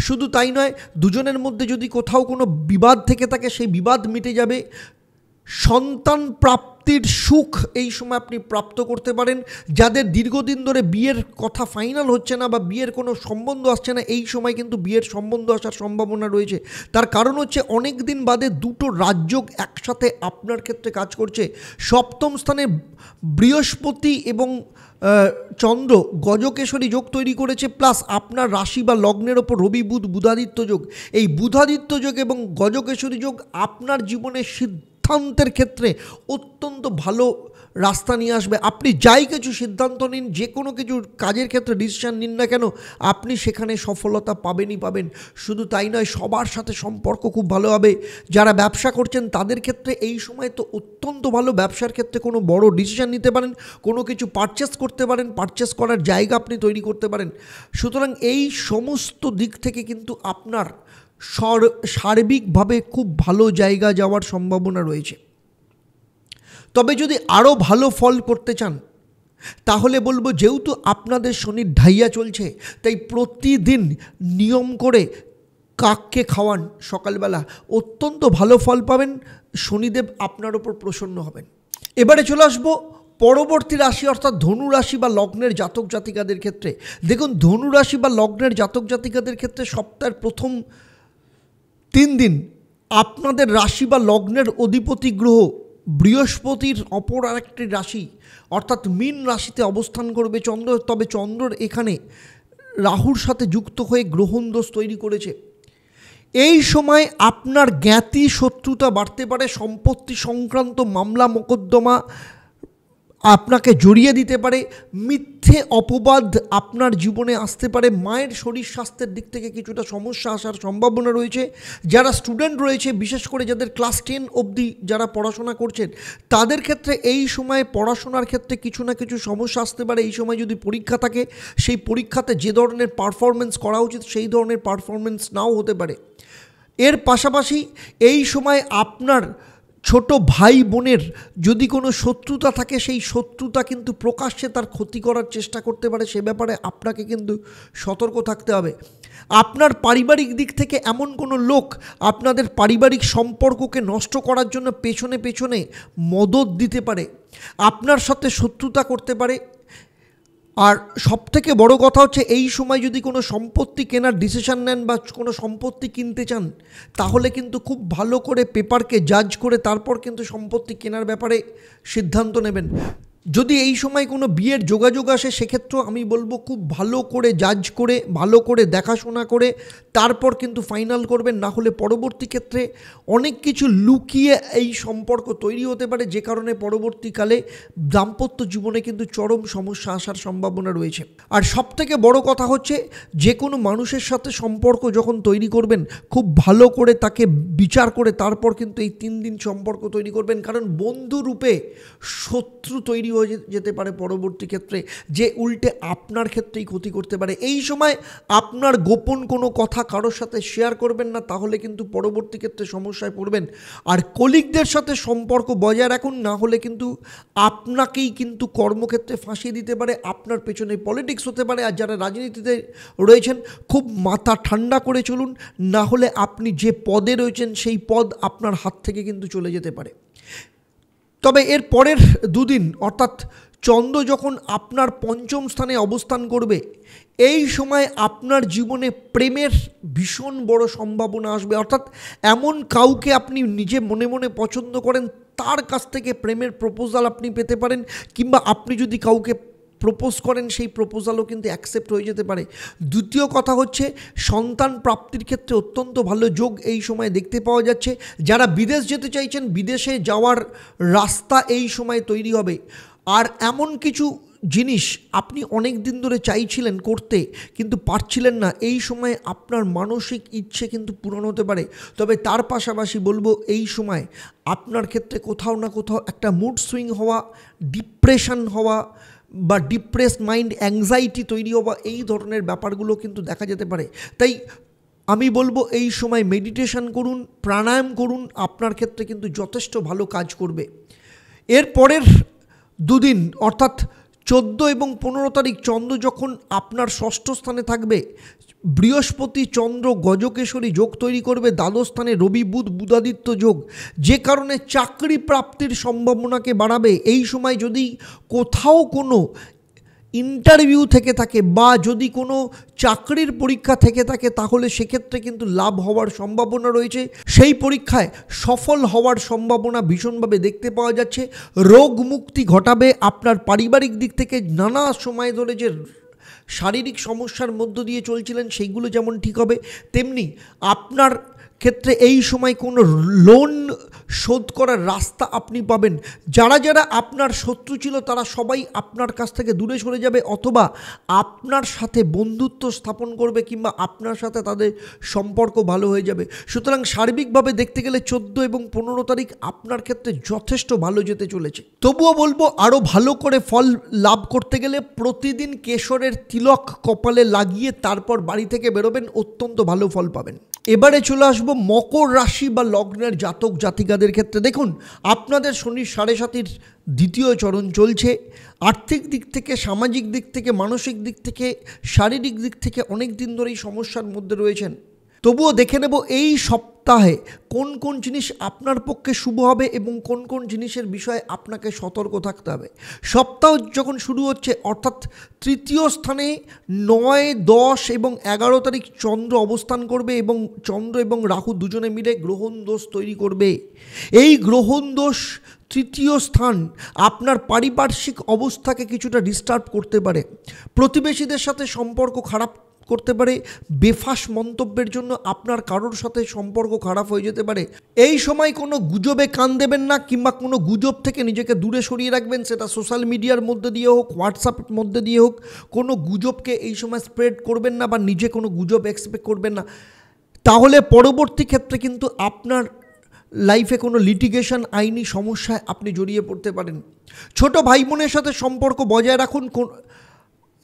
শুধু তাই নয়, দুজনের মধ্যে যদি কোথাও কোনো বিবাদ থেকে থাকে সেই বিবাদ মিটে যাবে। সন্তান প্রাপ্তির সুখ এই সময় আপনি প্রাপ্ত করতে পারেন। যাদের দীর্ঘদিন ধরে বিয়ের কথা ফাইনাল হচ্ছে না বা বিয়ের কোনো সম্বন্ধ আসছে না, এই সময় কিন্তু বিয়ের সম্বন্ধ আসার সম্ভাবনা রয়েছে। তার কারণ হচ্ছে অনেক দিন বাদে দুটো রাজযোগ একসাথে আপনার ক্ষেত্রে কাজ করছে। সপ্তম স্থানে বৃহস্পতি এবং চন্দ্র গজকেশরী যোগ তৈরি করেছে, প্লাস আপনার রাশি বা লগ্নের ওপর রবি বুধ বুধাদিত্য যোগ। এই বুধাদিত্য যোগ এবং গজকেশরী যোগ আপনার জীবনের সিদ্ধান্তের ক্ষেত্রে অত্যন্ত ভালো রাস্তা নিয়ে আসবে। আপনি যাই কিছু সিদ্ধান্ত নিন, যে কোনো কিছু কাজের ক্ষেত্রে ডিসিশন নিন না কেন, আপনি সেখানে সফলতা পাবেনই পাবেন। শুধু তাই নয়, সবার সাথে সম্পর্ক খুব ভালো হবে। যারা ব্যবসা করছেন তাদের ক্ষেত্রে এই সময় তো অত্যন্ত ভালো। ব্যবসার ক্ষেত্রে কোনো বড় ডিসিশন নিতে পারেন, কোনো কিছু পারচেস করতে পারেন, পারচেস করার জায়গা আপনি তৈরি করতে পারেন। সুতরাং এই সমস্ত দিক থেকে কিন্তু আপনার সার্বিকভাবে খুব ভালো জায়গা যাওয়ার সম্ভাবনা রয়েছে। তবে যদি আরও ভালো ফল করতে চান তাহলে বলবো, যেহেতু আপনাদের শনির ঢাইয়া চলছে, তাই প্রতিদিন নিয়ম করে কাককে খাওয়ান সকালবেলা, অত্যন্ত ভালো ফল পাবেন। শনিদেব আপনার ওপর প্রসন্ন হবেন। এবারে চলে আসবো পরবর্তী রাশি অর্থাৎ ধনু রাশি বা লগ্নের জাতক জাতিকাদের ক্ষেত্রে। দেখুন, ধনু রাশি বা লগ্নের জাতক জাতিকাদের ক্ষেত্রে সপ্তাহের প্রথম 3 দিন আপনাদের রাশি বা লগ্নের অধিপতি গ্রহ বৃহস্পতির অপর আরেকটি রাশি অর্থাৎ মীন রাশিতে অবস্থান করবে চন্দ্র। তবে চন্দ্রের এখানে রাহুর সাথে যুক্ত হয়ে গ্রহণ দোষ তৈরি করেছে। এই সময় আপনার জ্ঞাতি শত্রুতা বাড়তে পারে। সম্পত্তি সংক্রান্ত মামলা মোকদ্দমা আপনাকে জড়িয়ে দিতে পারে। মিথ্যে অপবাদ আপনার জীবনে আসতে পারে। মায়ের শরীর স্বাস্থ্যের দিক থেকে কিছুটা সমস্যা আসার সম্ভাবনা রয়েছে। যারা স্টুডেন্ট রয়েছে, বিশেষ করে যাদের ক্লাস 10 অবধি যারা পড়াশোনা করছেন, তাদের ক্ষেত্রে এই সময় পড়াশোনার ক্ষেত্রে কিছু না কিছু সমস্যা আসতে পারে। এই সময় যদি পরীক্ষা থাকে, সেই পরীক্ষাতে যে ধরনের পারফরমেন্স করা উচিত সেই ধরনের পারফরমেন্স নাও হতে পারে। এর পাশাপাশি এই সময় আপনার ছোট ভাই বোনের যদি কোনো শত্রুতা থাকে, সেই শত্রুতা কিন্তু প্রকাশ্যে তার ক্ষতি করার চেষ্টা করতে পারে। সে ব্যাপারে আপনাকে কিন্তু সতর্ক থাকতে হবে। আপনার পারিবারিক দিক থেকে এমন কোনো লোক আপনাদের পারিবারিক সম্পর্ককে নষ্ট করার জন্য পেছনে পেছনে মদত দিতে পারে, আপনার সাথে শত্রুতা করতে পারে। আর সবথেকে বড় কথা হচ্ছে, এই সময় যদি কোনো সম্পত্তি কেনার ডিসিশন নেন বা কোনো সম্পত্তি কিনতে চান, তাহলে কিন্তু খুব ভালো করে পেপারকে জাজ করে তারপর কিন্তু সম্পত্তি কেনার ব্যাপারে সিদ্ধান্ত নেবেন। যদি এই সময় কোনো বিয়ের যোগাযোগ আসে, সেক্ষেত্রেও আমি বলবো খুব ভালো করে জাজ করে, ভালো করে দেখাশোনা করে তারপর কিন্তু ফাইনাল করবেন। না হলে পরবর্তী ক্ষেত্রে অনেক কিছু লুকিয়ে এই সম্পর্ক তৈরি হতে পারে, যে কারণে পরবর্তীকালে দাম্পত্য জীবনে কিন্তু চরম সমস্যা আসার সম্ভাবনা রয়েছে। আর সবথেকে বড় কথা হচ্ছে, যে কোনো মানুষের সাথে সম্পর্ক যখন তৈরি করবেন, খুব ভালো করে তাকে বিচার করে তারপর কিন্তু এই 3 দিন সম্পর্ক তৈরি করবেন। কারণ বন্ধু রূপে শত্রু তৈরি হয়ে যেতে পারে পরবর্তী ক্ষেত্রে, যে উল্টে আপনার ক্ষেত্রেই ক্ষতি করতে পারে। এই সময় আপনার গোপন কোনো কথা কারোর সাথে শেয়ার করবেন না, তাহলে কিন্তু পরবর্তী ক্ষেত্রে সমস্যায় পড়বেন। আর কলিগদের সাথে সম্পর্ক বজায় রাখুন, না হলে কিন্তু আপনাকেই কিন্তু কর্মক্ষেত্রে ফাঁসিয়ে দিতে পারে, আপনার পেছনে পলিটিক্স হতে পারে। আর যারা রাজনীতিতে রয়েছেন, খুব মাথা ঠান্ডা করে চলুন, না হলে আপনি যে পদে রয়েছেন সেই পদ আপনার হাত থেকে কিন্তু চলে যেতে পারে। তবে এর পরের 2 দিন অর্থাৎ চন্দ্র যখন আপনার পঞ্চম স্থানে অবস্থান করবে, এই সময় আপনার জীবনে প্রেমের ভীষণ বড় সম্ভাবনা আসবে। অর্থাৎ এমন কাউকে আপনি নিজে মনে মনে পছন্দ করেন, তার কাছ থেকে প্রেমের প্রপোজাল আপনি পেতে পারেন, কিংবা আপনি যদি কাউকে প্রপোজ করেন সেই প্রপোজালও কিন্তু অ্যাকসেপ্ট হয়ে যেতে পারে। দ্বিতীয় কথা হচ্ছে, সন্তান প্রাপ্তির ক্ষেত্রে অত্যন্ত ভালো যোগ এই সময় দেখতে পাওয়া যাচ্ছে। যারা বিদেশ যেতে চাইছেন, বিদেশে যাওয়ার রাস্তা এই সময় তৈরি হবে। আর এমন কিছু জিনিস আপনি অনেক দিন ধরে চাইছিলেন করতে কিন্তু পারছিলেন না, এই সময় আপনার মানসিক ইচ্ছে কিন্তু পূরণ হতে পারে। তবে তার পাশাপাশি বলবো এই সময় আপনার ক্ষেত্রে কোথাও না কোথাও একটা মুড সুইং হওয়া, ডিপ্রেশন হওয়া বা ডিপ্রেসড মাইন্ড, অ্যাংজাইটি তৈরি হওয়া, এই ধরনের ব্যাপারগুলো কিন্তু দেখা যেতে পারে। তাই আমি বলবো এই সময় মেডিটেশন করুন, প্রাণায়াম করুন, আপনার ক্ষেত্রে কিন্তু যথেষ্ট ভালো কাজ করবে। এর পরের দুদিন অর্থাৎ 14 এবং 15 তারিখ চন্দ্র যখন আপনার ষষ্ঠ স্থানে থাকবে, বৃহস্পতি চন্দ্র গজকেশরী যোগ তৈরি করবে, দ্বাদশ স্থানে রবি বুধ বুধাদিত্য যোগ, যে কারণে চাকরি প্রাপ্তির সম্ভাবনাকে বাড়াবে। এই সময় যদি কোথাও কোনো ইন্টারভিউ থেকে থাকে বা যদি কোনো চাকরির পরীক্ষা থেকে থাকে তাহলে সেক্ষেত্রে কিন্তু লাভ হওয়ার সম্ভাবনা রয়েছে। সেই পরীক্ষায় সফল হওয়ার সম্ভাবনা ভীষণভাবে দেখতে পাওয়া যাচ্ছে। রোগ মুক্তি ঘটাবে। আপনার পারিবারিক দিক থেকে নানা সময় ধরে যে শারীরিক সমস্যার মধ্য দিয়ে চলছিলেন সেইগুলো যেমন ঠিক হবে, তেমনি আপনার ক্ষেত্রে এই সময় কোনো লোন শোধ করার রাস্তা আপনি পাবেন। যারা যারা আপনার শত্রু ছিল তারা সবাই আপনার কাছ থেকে দূরে সরে যাবে অথবা আপনার সাথে বন্ধুত্ব স্থাপন করবে কিংবা আপনার সাথে তাদের সম্পর্ক ভালো হয়ে যাবে। সুতরাং সার্বিকভাবে দেখতে গেলে 14 এবং 15 তারিখ আপনার ক্ষেত্রে যথেষ্ট ভালো যেতে চলেছে। তবুও বলবো আরও ভালো করে ফল লাভ করতে গেলে প্রতিদিন কেশরের তিলক কপালে লাগিয়ে তারপর বাড়ি থেকে বেরোবেন, অত্যন্ত ভালো ফল পাবেন। এবারে চলে আসবো মকর রাশি বা লগ্নের জাতক জাতিকাদের ক্ষেত্রে। দেখুন, আপনাদের শনির 7.5 দ্বিতীয় চরণ চলছে। আর্থিক দিক থেকে, সামাজিক দিক থেকে, মানসিক দিক থেকে, শারীরিক দিক থেকে অনেক দিন ধরেই সমস্যার মধ্যে রয়েছেন। তবুও দেখে নেব এই সপ্তাহে কোন কোন জিনিস আপনার পক্ষে শুভ হবে এবং কোন কোন জিনিসের বিষয়ে আপনাকে সতর্ক থাকতে হবে। সপ্তাহ যখন শুরু হচ্ছে অর্থাৎ তৃতীয় স্থানে 9, 10 এবং 11 তারিখ চন্দ্র অবস্থান করবে এবং চন্দ্র এবং রাহু দুজনে মিলে গ্রহণ দোষ তৈরি করবে। এই গ্রহণ দোষ তৃতীয় স্থান আপনার পারিপার্শ্বিক অবস্থাকে কিছুটা ডিস্টার্ব করতে পারে, প্রতিবেশীদের সাথে সম্পর্ক খারাপ করতে পারে, বেফাস মন্তব্যের জন্য আপনার কারোর সাথে সম্পর্ক খারাপ হয়ে যেতে পারে। এই সময় কোনো গুজবে কান দেবেন না কিংবা কোনো গুজব থেকে নিজেকে দূরে সরিয়ে রাখবেন, সেটা সোশ্যাল মিডিয়ার মধ্যে দিয়ে হোক, হোয়াটসঅ্যাপের মধ্যে দিয়ে হোক। কোনো গুজবকে এই সময় স্প্রেড করবেন না বা নিজে কোনো গুজব এক্সপেক্ট করবেন না, তাহলে পরবর্তী ক্ষেত্রে কিন্তু আপনার লাইফে কোনো লিটিগেশন, আইনি সমস্যায় আপনি জড়িয়ে পড়তে পারেন। ছোট ভাই বোনের সাথে সম্পর্ক বজায় রাখুন,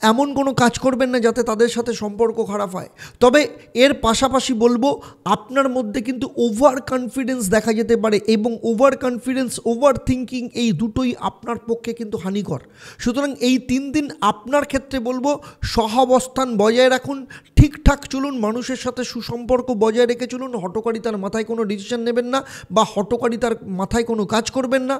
এমন কোনো কাজ করবেন না যাতে তাদের সাথে সম্পর্ক খারাপ হয়। তবে এর পাশাপাশি বলবো আপনার মধ্যে কিন্তু ওভার কনফিডেন্স দেখা যেতে পারে এবং ওভার কনফিডেন্স, ওভার থিঙ্কিং এই দুটোই আপনার পক্ষে কিন্তু হানিকর। সুতরাং এই 3 দিন আপনার ক্ষেত্রে বলবো সহাবস্থান বজায় রাখুন, ঠিকঠাক চলুন, মানুষের সাথে সুসম্পর্ক বজায় রেখে চলুন, হঠকারিতার মাথায় কোনো ডিসিশন নেবেন না বা হঠকারিতার মাথায় কোনো কাজ করবেন না।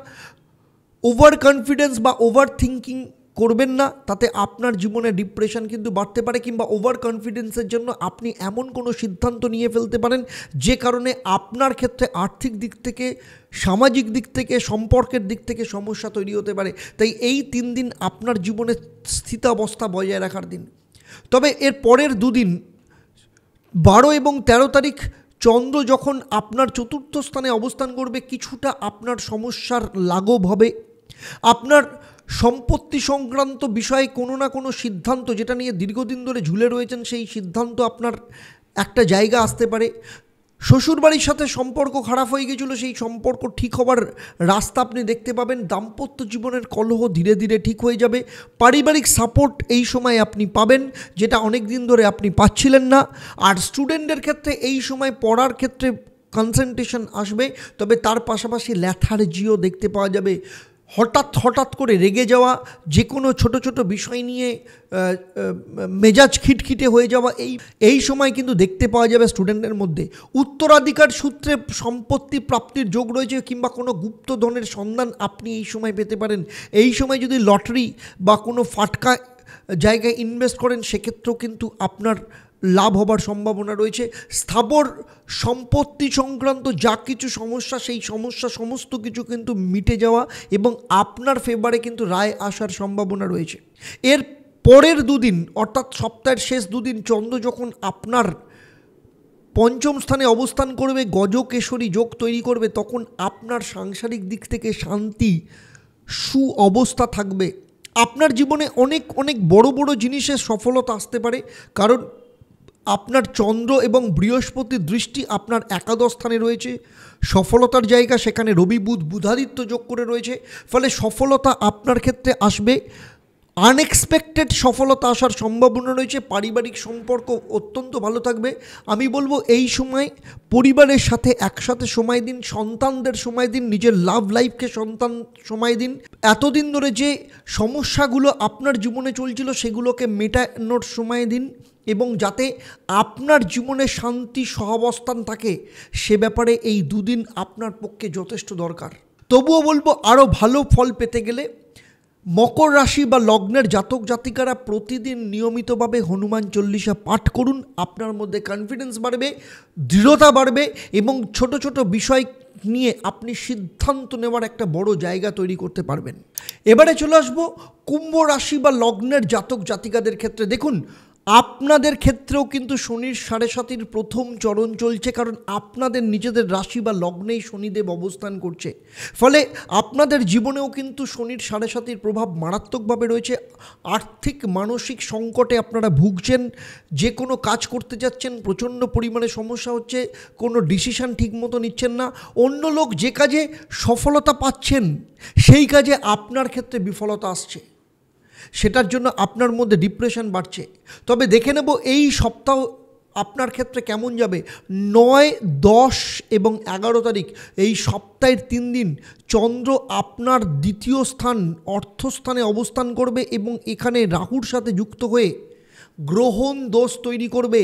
ওভার কনফিডেন্স বা ওভার থিঙ্কিং করবেন না, তাতে আপনার জীবনে ডিপ্রেশন কিন্তু বাড়তে পারে কিংবা ওভার কনফিডেন্সের জন্য আপনি এমন কোনো সিদ্ধান্ত নিয়ে ফেলতে পারেন যে কারণে আপনার ক্ষেত্রে আর্থিক দিক থেকে, সামাজিক দিক থেকে, সম্পর্কের দিক থেকে সমস্যা তৈরি হতে পারে। তাই এই 3 দিন আপনার জীবনে স্থিতাবস্থা বজায় রাখার দিন। তবে এর পরের দুদিন 12 এবং 13 তারিখ চন্দ্র যখন আপনার চতুর্থ স্থানে অবস্থান করবে, কিছুটা আপনার সমস্যার লাঘব হবে। আপনার সম্পত্তি সংক্রান্ত বিষয়ে কোনো না কোনো সিদ্ধান্ত, যেটা নিয়ে দীর্ঘদিন ধরে ঝুলে রয়েছেন, সেই সিদ্ধান্ত আপনার একটা জায়গা আসতে পারে। শ্বশুরবাড়ির সাথে সম্পর্ক খারাপ হয়ে গেছিলো, সেই সম্পর্ক ঠিক হওয়ার রাস্তা আপনি দেখতে পাবেন। দাম্পত্য জীবনের কলহ ধীরে ধীরে ঠিক হয়ে যাবে। পারিবারিক সাপোর্ট এই সময় আপনি পাবেন, যেটা অনেক দিন ধরে আপনি পাচ্ছিলেন না। আর স্টুডেন্টদের ক্ষেত্রে এই সময় পড়ার ক্ষেত্রে কনসেন্ট্রেশন আসবে, তবে তার পাশাপাশি ল্যাথার্জিও দেখতে পাওয়া যাবে। হঠাৎ করে রেগে যাওয়া, যে কোনো ছোট ছোট বিষয় নিয়ে মেজাজ খিটখিটে হয়ে যাওয়া, এই সময় কিন্তু দেখতে পাওয়া যাবে স্টুডেন্টদের মধ্যে। উত্তরাধিকার সূত্রে সম্পত্তি প্রাপ্তির যোগ রয়েছে কিংবা কোনো গুপ্তধনের সন্ধান আপনি এই সময় পেতে পারেন। এই সময় যদি লটারি বা কোনো ফাটকা জায়গায় ইনভেস্ট করেন, সেক্ষেত্রেও কিন্তু আপনার লাভ হবার সম্ভাবনা রয়েছে। স্থাবর সম্পত্তি সংক্রান্ত যা কিছু সমস্যা, সেই সমস্যা সমস্ত কিছু কিন্তু মিটে যাওয়া এবং আপনার ফেভারে কিন্তু রায় আসার সম্ভাবনা রয়েছে। এর পরের দুদিন অর্থাৎ সপ্তাহের শেষ দুদিন চন্দ্র যখন আপনার পঞ্চম স্থানে অবস্থান করবে, গজকেশরী যোগ তৈরি করবে, তখন আপনার সাংসারিক দিক থেকে শান্তি, সু অবস্থা থাকবে। আপনার জীবনে অনেক অনেক বড় বড় জিনিসের সফলতা আসতে পারে, কারণ আপনার চন্দ্র এবং বৃহস্পতির দৃষ্টি আপনার একাদশ স্থানে রয়েছে, সফলতার জায়গা, সেখানে রবি বুধ বুধাদিত্য যোগ করে রয়েছে। ফলে সফলতা আপনার ক্ষেত্রে আসবে, আনএক্সপেক্টেড সফলতা আসার সম্ভাবনা রয়েছে। পারিবারিক সম্পর্ক অত্যন্ত ভালো থাকবে। আমি বলবো এই সময় পরিবারের সাথে একসাথে সময় দিন, সন্তানদের সময় দিন, নিজের লাভ লাইফকে সময় দিন। এতদিন ধরে যে সমস্যাগুলো আপনার জীবনে চলছিল সেগুলোকে মেটানোর সময় দিন, এবং যাতে আপনার জীবনে শান্তি সহাবস্থান থাকে সে ব্যাপারে এই দুদিন আপনার পক্ষে যথেষ্ট দরকার। তবুও বলবো আরও ভালো ফল পেতে গেলে মকর রাশি বা লগ্নের জাতক জাতিকারা প্রতিদিন নিয়মিতভাবে হনুমান চল্লিশা পাঠ করুন। আপনার মধ্যে কনফিডেন্স বাড়বে, দৃঢ়তা বাড়বে, এবং ছোট ছোট বিষয় নিয়ে আপনি সিদ্ধান্ত নেওয়ার একটা বড় জায়গা তৈরি করতে পারবেন। এবারে চলে আসবো কুম্ভ রাশি বা লগ্নের জাতক জাতিকাদের ক্ষেত্রে। দেখুন, আপনাদের ক্ষেত্রেও কিন্তু শনির 7.5 প্রথম চরণ চলছে, কারণ আপনাদের নিজেদের রাশি বা লগ্নেই শনিদেব অবস্থান করছে। ফলে আপনাদের জীবনেও কিন্তু শনির 7.5 প্রভাব মারাত্মকভাবে রয়েছে। আর্থিক মানসিক সংকটে আপনারা ভুগছেন, যে কোনো কাজ করতে যাচ্ছেন প্রচণ্ড পরিমাণে সমস্যা হচ্ছে, কোনো ডিসিশান ঠিকমতো নিচ্ছেন না, অন্য লোক যে কাজে সফলতা পাচ্ছেন সেই কাজে আপনার ক্ষেত্রে বিফলতা আসছে, সেটার জন্য আপনার মধ্যে ডিপ্রেশন বাড়ছে। তবে দেখে নেব এই সপ্তাহ আপনার ক্ষেত্রে কেমন যাবে। 9, 10 এবং 11 তারিখ এই সপ্তাহের 3 দিন চন্দ্র আপনার দ্বিতীয় স্থান অর্থস্থানে অবস্থান করবে, এবং এখানে রাহুর সাথে যুক্ত হয়ে গ্রহণ দোষ তৈরি করবে।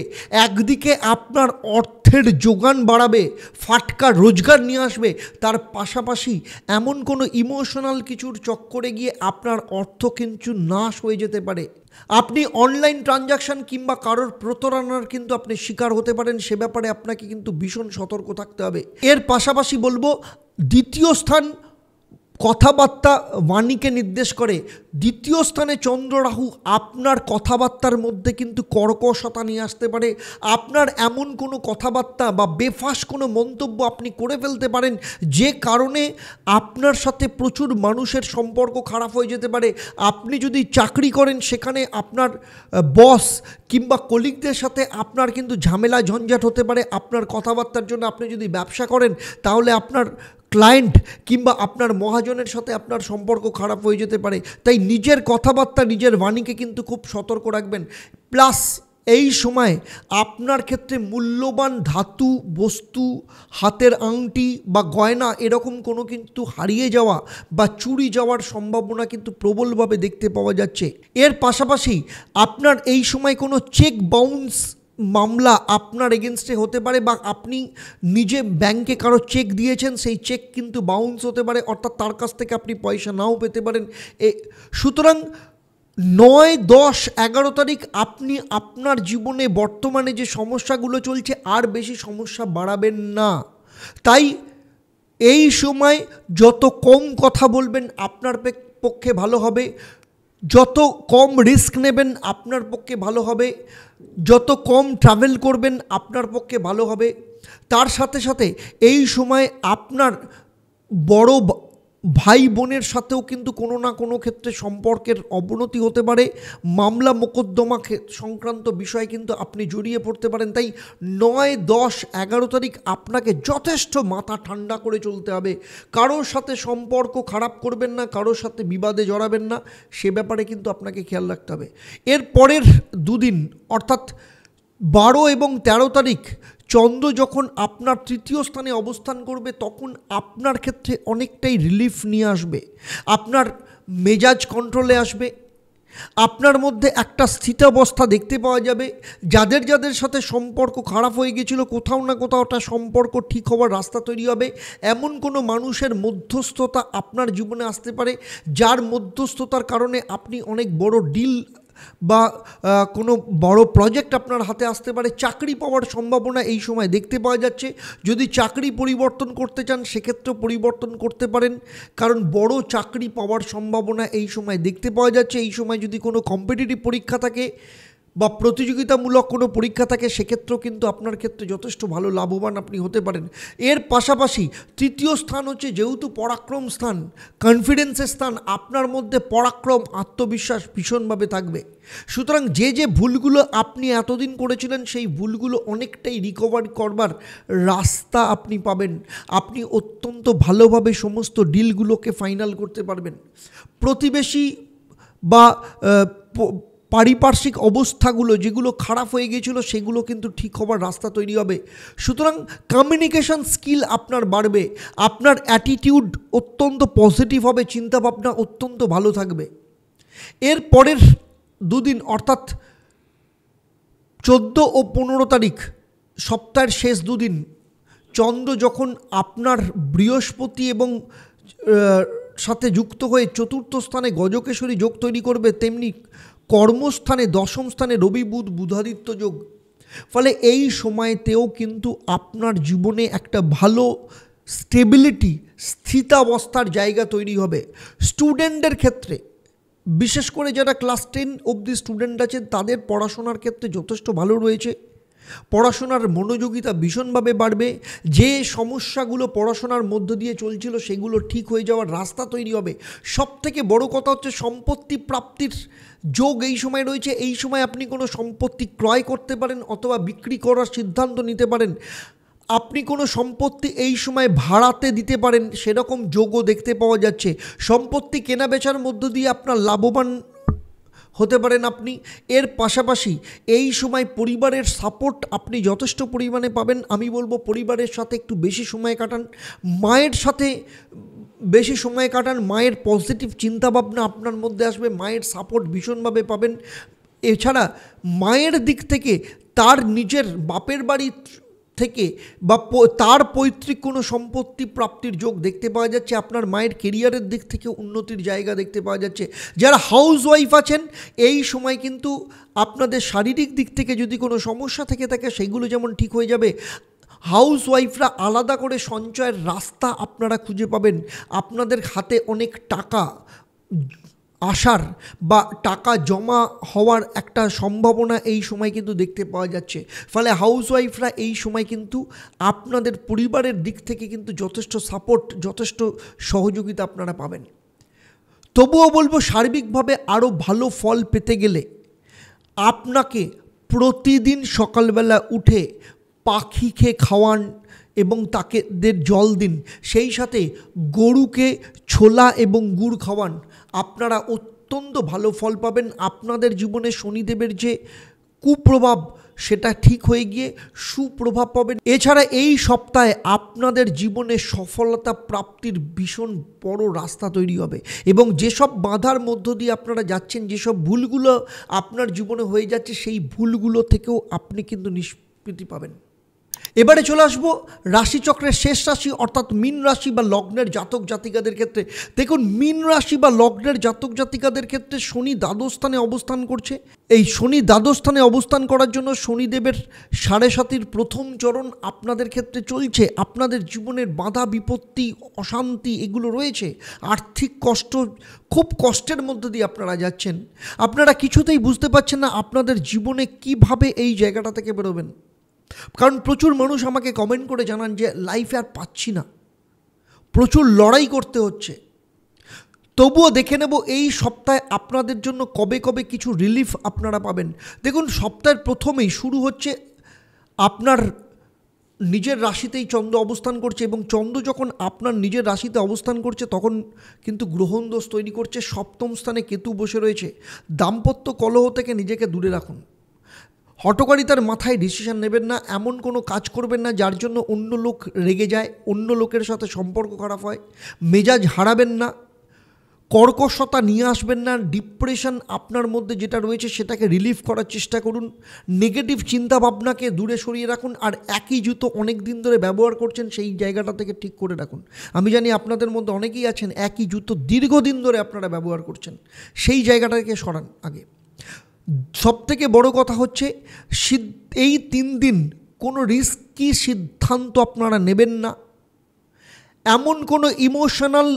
একদিকে আপনার অর্থের যোগান বাড়াবে, ফাটকা রোজগার নিয়ে আসবে, তার পাশাপাশি এমন কোনো ইমোশনাল কিছুর চক্করে গিয়ে আপনার অর্থ কিন্তু নাশ হয়ে যেতে পারে। আপনি অনলাইন ট্রানজাকশান কিংবা কারোর প্রতারণার কিন্তু আপনি শিকার হতে পারেন, সে ব্যাপারে আপনাকে কিন্তু ভীষণ সতর্ক থাকতে হবে। এর পাশাপাশি বলবো দ্বিতীয় স্থান কথাবার্তা বাণীকে নির্দেশ করে। দ্বিতীয় স্থানে চন্দ্র রাহু আপনার কথাবার্তার মধ্যে কিন্তু কর্কশতা নিয়ে আসতে পারে। আপনার এমন কোনো কথাবার্তা বা বেফাঁস কোনো মন্তব্য আপনি করে ফেলতে পারেন যে কারণে আপনার সাথে প্রচুর মানুষের সম্পর্ক খারাপ হয়ে যেতে পারে। আপনি যদি চাকরি করেন সেখানে আপনার বস কিংবা কলিগদের সাথে আপনার কিন্তু ঝামেলা ঝঞ্ঝাট হতে পারে আপনার কথাবার্তার জন্য। আপনি যদি ব্যবসা করেন তাহলে আপনার ক্লায়েন্ট কিংবা আপনার মহাজনের সাথে আপনার সম্পর্ক খারাপ হয়ে যেতে পারে। তাই নিজের কথাবার্তা নিজের বাণীকে কিন্তু খুব সতর্ক রাখবেন। প্লাস এই সময় আপনার ক্ষেত্রে মূল্যবান ধাতু বস্তু, হাতের আংটি বা গয়না এরকম কোনো কিন্তু হারিয়ে যাওয়া বা চুরি যাওয়ার সম্ভাবনা কিন্তু প্রবলভাবে দেখতে পাওয়া যাচ্ছে। এর পাশাপাশি আপনার এই সময় কোনো চেক বাউন্স মামলা আপনার এগেনস্টে হতে পারে, বা আপনি নিজে ব্যাংকে কারো চেক দিয়েছেন সেই চেক কিন্তু বাউন্স হতে পারে, অর্থাৎ তার কাছ থেকে আপনি পয়সা নাও পেতে পারেন। সুতরাং 9, 10, 11 তারিখ আপনি আপনার জীবনে বর্তমানে যে সমস্যাগুলো চলছে আর বেশি সমস্যা বাড়াবেন না। তাই এই সময় যত কম কথা বলবেন আপনার পক্ষে ভালো হবে, যত কম রিস্ক নেবেন আপনার পক্ষে ভালো হবে, যত কম ট্রাভেল করবেন আপনার পক্ষে ভালো হবে। তার সাথে সাথে এই সময় আপনার বড় ভাই বোনের সাথেও কিন্তু কোনো না কোনো ক্ষেত্রে সম্পর্কের অবনতি হতে পারে। মামলা মোকদ্দমা সংক্রান্ত বিষয় কিন্তু আপনি জড়িয়ে পড়তে পারেন। তাই 9, 10, 11 তারিখ আপনাকে যথেষ্ট মাথা ঠান্ডা করে চলতে হবে। কারোর সাথে সম্পর্ক খারাপ করবেন না, কারোর সাথে বিবাদে জড়াবেন না, সে ব্যাপারে কিন্তু আপনাকে খেয়াল রাখতে হবে। এর পরের দুদিন অর্থাৎ 12 এবং 13 তারিখ চন্দ্র যখন আপনার তৃতীয় স্থানে অবস্থান করবে তখন আপনার ক্ষেত্রে অনেকটাই রিলিফ নিয়ে আসবে। আপনার মেজাজ কন্ট্রোলে আসবে, আপনার মধ্যে একটা স্থিতাবস্থা দেখতে পাওয়া যাবে। যাদের যাদের সাথে সম্পর্ক খারাপ হয়ে গেছিল কোথাও না কোথাও একটা সম্পর্ক ঠিক হওয়ার রাস্তা তৈরি হবে। এমন কোনো মানুষের মধ্যস্থতা আপনার জীবনে আসতে পারে যার মধ্যস্থতার কারণে আপনি অনেক বড় ডিল বা কোনো বড় প্রজেক্ট আপনার হাতে আসতে পারে। চাকরি পাওয়ার সম্ভাবনা এই সময় দেখতে পাওয়া যাচ্ছে। যদি চাকরি পরিবর্তন করতে চান সেক্ষেত্রেও পরিবর্তন করতে পারেন, কারণ বড় চাকরি পাওয়ার সম্ভাবনা এই সময় দেখতে পাওয়া যাচ্ছে। এই সময় যদি কোনো কম্পিটিটিভ পরীক্ষা থাকে বা প্রতিযোগিতামূলক কোনো পরীক্ষা থাকে, সেক্ষেত্রেও কিন্তু আপনার ক্ষেত্রে যথেষ্ট ভালো লাভবান আপনি হতে পারেন। এর পাশাপাশি তৃতীয় স্থান হচ্ছে যেহেতু পরাক্রম স্থান, কনফিডেন্সের স্থান, আপনার মধ্যে পরাক্রম, আত্মবিশ্বাস ভীষণভাবে থাকবে। সুতরাং যে যে ভুলগুলো আপনি এতদিন করেছিলেন সেই ভুলগুলো অনেকটাই রিকভার করবার রাস্তা আপনি পাবেন। আপনি অত্যন্ত ভালোভাবে সমস্ত ডিলগুলোকে ফাইনাল করতে পারবেন। প্রতিবেশী বা পারিপার্শ্বিক অবস্থাগুলো যেগুলো খারাপ হয়ে গিয়েছিল সেগুলো কিন্তু ঠিক হবার রাস্তা তৈরি হবে। সুতরাং কমিউনিকেশন স্কিল আপনার বাড়বে, আপনার অ্যাটিটিউড অত্যন্ত পজিটিভ হবে, চিন্তাভাবনা অত্যন্ত ভালো থাকবে। এর পরের দুদিন অর্থাৎ 14 ও 15 তারিখ, সপ্তাহের শেষ দুদিন, চন্দ্র যখন আপনার বৃহস্পতি এবং সাথে যুক্ত হয়ে চতুর্থ স্থানে গজকেশরী যোগ তৈরি করবে, তেমনি কর্মস্থানে দশম স্থানে রবি বুধ বুধাদিত্য যোগ। ফলে এই সময়তেও কিন্তু আপনার জীবনে একটা ভালো স্টেবিলিটি, স্থিতাবস্থার জায়গা তৈরি হবে। স্টুডেন্টদের ক্ষেত্রে, বিশেষ করে যারা ক্লাস 10 অবধি স্টুডেন্ট আছেন, তাদের পড়াশোনার ক্ষেত্রে যথেষ্ট ভালো রয়েছে। পড়াশোনার মনোযোগিতা ভীষণভাবে বাড়বে। যে সমস্যাগুলো পড়াশোনার মধ্য দিয়ে চলছিল সেগুলো ঠিক হয়ে যাওয়ার রাস্তা তৈরি হবে। সবথেকে বড় কথা হচ্ছে সম্পত্তি প্রাপ্তির যোগ এই সময় রয়েছে। এই সময় আপনি কোনো সম্পত্তি ক্রয় করতে পারেন অথবা বিক্রি করার সিদ্ধান্ত নিতে পারেন। আপনি কোনো সম্পত্তি এই সময় ভাড়াতে দিতে পারেন, সেরকম যোগও দেখতে পাওয়া যাচ্ছে। সম্পত্তি কেনা বেচার মধ্য দিয়ে আপনার লাভবান হতে পারেন আপনি। এর পাশাপাশি এই সময় পরিবারের সাপোর্ট আপনি যথেষ্ট পরিমাণে পাবেন। আমি বলবো পরিবারের সাথে একটু বেশি সময় কাটান, মায়ের সাথে বেশি সময় কাটান। মায়ের পজিটিভ চিন্তাভাবনা আপনার মধ্যে আসবে, মায়ের সাপোর্ট ভীষণভাবে পাবেন। এছাড়া মায়ের দিক থেকে, তার নিজের বাপের বাড়ি থেকে বা তার পৈতৃক কোনো সম্পত্তি প্রাপ্তির যোগ দেখতে পাওয়া যাচ্ছে। আপনার মায়ের কেরিয়ারের দিক থেকে উন্নতির জায়গা দেখতে পাওয়া যাচ্ছে। যারা হাউস ওয়াইফ আছেন, এই সময় কিন্তু আপনাদের শারীরিক দিক থেকে যদি কোনো সমস্যা থেকে থাকে সেগুলো যেমন ঠিক হয়ে যাবে। হাউস ওয়াইফরা আলাদা করে সঞ্চয়ের রাস্তা আপনারা খুঁজে পাবেন। আপনাদের হাতে অনেক টাকা আসার বা টাকা জমা হওয়ার একটা সম্ভাবনা এই সময় কিন্তু দেখতে পাওয়া যাচ্ছে। ফলে হাউসওয়াইফরা এই সময় কিন্তু আপনাদের পরিবারের দিক থেকে কিন্তু যথেষ্ট সাপোর্ট, যথেষ্ট সহযোগিতা আপনারা পাবেন। তবুও বলবো সার্বিকভাবে আরও ভালো ফল পেতে গেলে আপনাকে প্রতিদিন সকালবেলা উঠে পাখিকে খাওয়ান এবং তাদের জল দিন, সেই সাথে গরুকে ছোলা এবং গুড় খাওয়ান। আপনারা অত্যন্ত ভালো ফল পাবেন। আপনাদের জীবনে শনিদেবের যে কুপ্রভাব সেটা ঠিক হয়ে গিয়ে সুপ্রভাব পাবেন। এছাড়া এই সপ্তাহে আপনাদের জীবনে সফলতা প্রাপ্তির ভীষণ বড় রাস্তা তৈরি হবে এবং যেসব বাধার মধ্য দিয়ে আপনারা যাচ্ছেন, যেসব ভুলগুলো আপনার জীবনে হয়ে যাচ্ছে, সেই ভুলগুলো থেকেও আপনি কিন্তু নিষ্কৃতি পাবেন। এবারে চলে আসবো রাশিচক্রের শেষ রাশি অর্থাৎ মীন রাশি বা লগ্নের জাতক জাতিকাদের ক্ষেত্রে। দেখুন, মীন রাশি বা লগ্নের জাতক জাতিকাদের ক্ষেত্রে শনি দ্বাদশ স্থানে অবস্থান করছে। এই শনি দ্বাদশ স্থানে অবস্থান করার জন্য শনিদেবের 7.5 প্রথম চরণ আপনাদের ক্ষেত্রে চলছে। আপনাদের জীবনের বাধা বিপত্তি, অশান্তি এগুলো রয়েছে। আর্থিক কষ্ট, খুব কষ্টের মধ্যে দিয়ে আপনারা যাচ্ছেন। আপনারা কিছুতেই বুঝতে পারছেন না আপনাদের জীবনে কিভাবে এই জায়গাটা থেকে বেরোবেন। কারণ প্রচুর মানুষ আমাকে কমেন্ট করে জানান যে লাইফে আর পাচ্ছি না, প্রচুর লড়াই করতে হচ্ছে। তবুও দেখে নেব এই সপ্তাহে আপনাদের জন্য কবে কবে কিছু রিলিফ আপনারা পাবেন। দেখুন, সপ্তাহের প্রথমেই শুরু হচ্ছে আপনার নিজের রাশিতেই চন্দ্র অবস্থান করছে এবং চন্দ্র যখন আপনার নিজের রাশিতে অবস্থান করছে তখন কিন্তু গ্রহণ দোষ তৈরি করছে। সপ্তম স্থানে কেতু বসে রয়েছে। দাম্পত্য কলহ থেকে নিজেকে দূরে রাখুন। হঠকারিতার মাথায় ডিসিশন নেবেন না। এমন কোনো কাজ করবেন না যার জন্য অন্য লোক রেগে যায়, অন্য লোকের সাথে সম্পর্ক খারাপ হয়। মেজাজ হারাবেন না, কর্কশতা নিয়ে আসবেন না। ডিপ্রেশন আপনার মধ্যে যেটা রয়েছে সেটাকে রিলিফ করার চেষ্টা করুন। নেগেটিভ চিন্তাভাবনাকে দূরে সরিয়ে রাখুন। আর একই জুতো অনেক দিন ধরে ব্যবহার করছেন, সেই জায়গাটা থেকে ঠিক করে রাখুন। আমি জানি আপনাদের মধ্যে অনেকেই আছেন একই জুতো দীর্ঘদিন ধরে আপনারা ব্যবহার করছেন, সেই জায়গাটাকে সরান আগে। সবথেকে বড় কথা হচ্ছে এই 3 দিন কোনো রিস্কি সিদ্ধান্ত আপনারা নেবেন না। এমন কোনো ইমোশনাল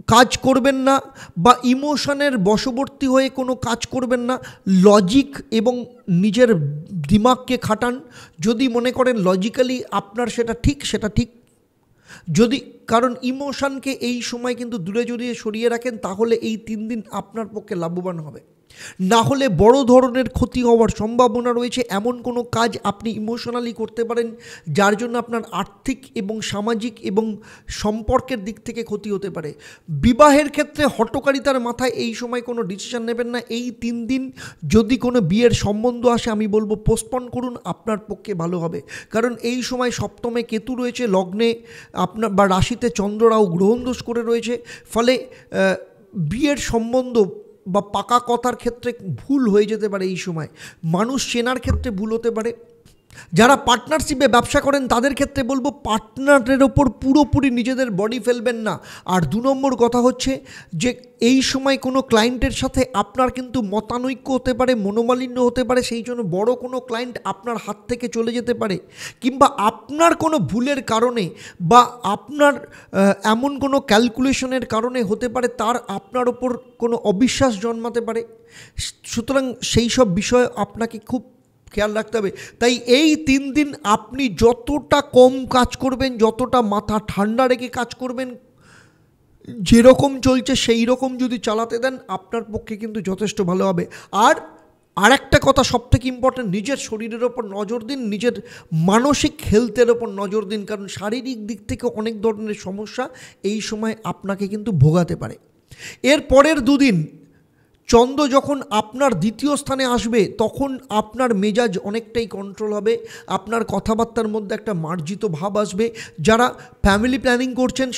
কাজ করবেন না বা ইমোশনের বশবর্তী হয়ে কোনো কাজ করবেন না। লজিক এবং নিজের দিমাগকে খাটান। যদি মনে করেন লজিক্যালি আপনার সেটা ঠিক, যদি কারণ ইমোশনকে এই সময় কিন্তু দূরে সরিয়ে রাখেন, তাহলে এই 3 দিন আপনার পক্ষে লাভবান হবে। না হলে বড় ধরনের ক্ষতি হওয়ার সম্ভাবনা রয়েছে। এমন কোনো কাজ আপনি ইমোশনালি করতে পারেন যার জন্য আপনার আর্থিক এবং সামাজিক এবং সম্পর্কের দিক থেকে ক্ষতি হতে পারে। বিবাহের ক্ষেত্রে হঠকারিতার মাথায় এই সময় কোনো ডিসিশন নেবেন না। এই 3 দিন যদি কোনো বিয়ের সম্বন্ধ আসে, আমি বলবো পোস্টপন করুন, আপনার পক্ষে ভালো হবে। কারণ এই সময় সপ্তমে কেতু রয়েছে, লগ্নে আপনার বা রাশিতে চন্দ্ররাও গ্রহণ দোষ করে রয়েছে। ফলে বিয়ের সম্বন্ধ বা পাকা কথার ক্ষেত্রে ভুল হয়ে যেতে পারে। এই সময় মানুষ চেনার ক্ষেত্রে ভুল হতে পারে। যারা পার্টনারশিপে ব্যবসা করেন তাদের ক্ষেত্রে বলবো পার্টনারের ওপর পুরোপুরি নিজেদের বডি ফেলবেন না। আর 2 নম্বর কথা হচ্ছে যে এই সময় কোনো ক্লায়েন্টের সাথে আপনার কিন্তু মতানৈক্য হতে পারে, মনোমালিন্য হতে পারে। সেই জন্য বড় কোনো ক্লায়েন্ট আপনার হাত থেকে চলে যেতে পারে, কিংবা আপনার কোনো ভুলের কারণে বা আপনার এমন কোনো ক্যালকুলেশনের কারণে হতে পারে তার আপনার ওপর কোনো অবিশ্বাস জন্মাতে পারে। সুতরাং সেই সব বিষয়ে আপনাকে খুব খেয়াল রাখতে হবে। তাই এই 3 দিন আপনি যতটা কম কাজ করবেন, যতটা মাথা ঠান্ডা রেখে কাজ করবেন, যেরকম চলছে সেই রকম যদি চালাতে দেন, আপনার পক্ষে কিন্তু যথেষ্ট ভালো হবে। আর একটা কথা সবথেকে ইম্পর্টেন্ট, নিজের শরীরের ওপর নজর দিন, নিজের মানসিক হেলথের ওপর নজর দিন। কারণ শারীরিক দিক থেকে অনেক ধরনের সমস্যা এই সময় আপনাকে কিন্তু ভোগাতে পারে। এর পরের 2 দিন চন্দ্র যখন আপনার 2য় স্থানে আসবে, তখন আপনার মেজাজ অনেকটাই কন্ট্রোল হবে। আপনার কথাবার্তার মধ্যে একটা মার্জিত ভাব আসবে। যারা ফ্যামিলি প্ল্যানিং করছেন,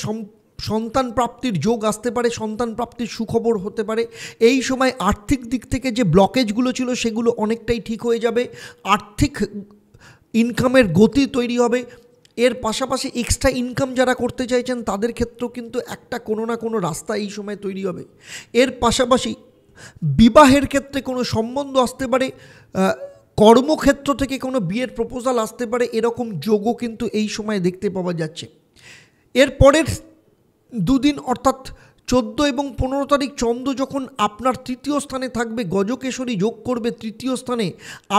সন্তান প্রাপ্তির যোগ আসতে পারে, সন্তান প্রাপ্তির সুখবর হতে পারে। এই সময় আর্থিক দিক থেকে যে ব্লকেজগুলো ছিল সেগুলো অনেকটাই ঠিক হয়ে যাবে। আর্থিক ইনকামের গতি তৈরি হবে। এর পাশাপাশি এক্সট্রা ইনকাম যারা করতে চাইছেন তাদের ক্ষেত্রেও কিন্তু একটা কোনো না কোনো রাস্তা এই সময় তৈরি হবে। এর পাশাপাশি বিবাহের ক্ষেত্রে কোনো সম্বন্ধ আসতে পারে, কর্মক্ষেত্র থেকে কোনো বিয়ের প্রপোজাল আসতে পারে। এরকম যোগও কিন্তু এই সময় দেখতে পাওয়া যাচ্ছে। এর পরের 2 দিন অর্থাৎ 14 এবং 15 তারিখ চন্দ্র যখন আপনার 3য় স্থানে থাকবে, গজকেশরী যোগ করবে 3য় স্থানে,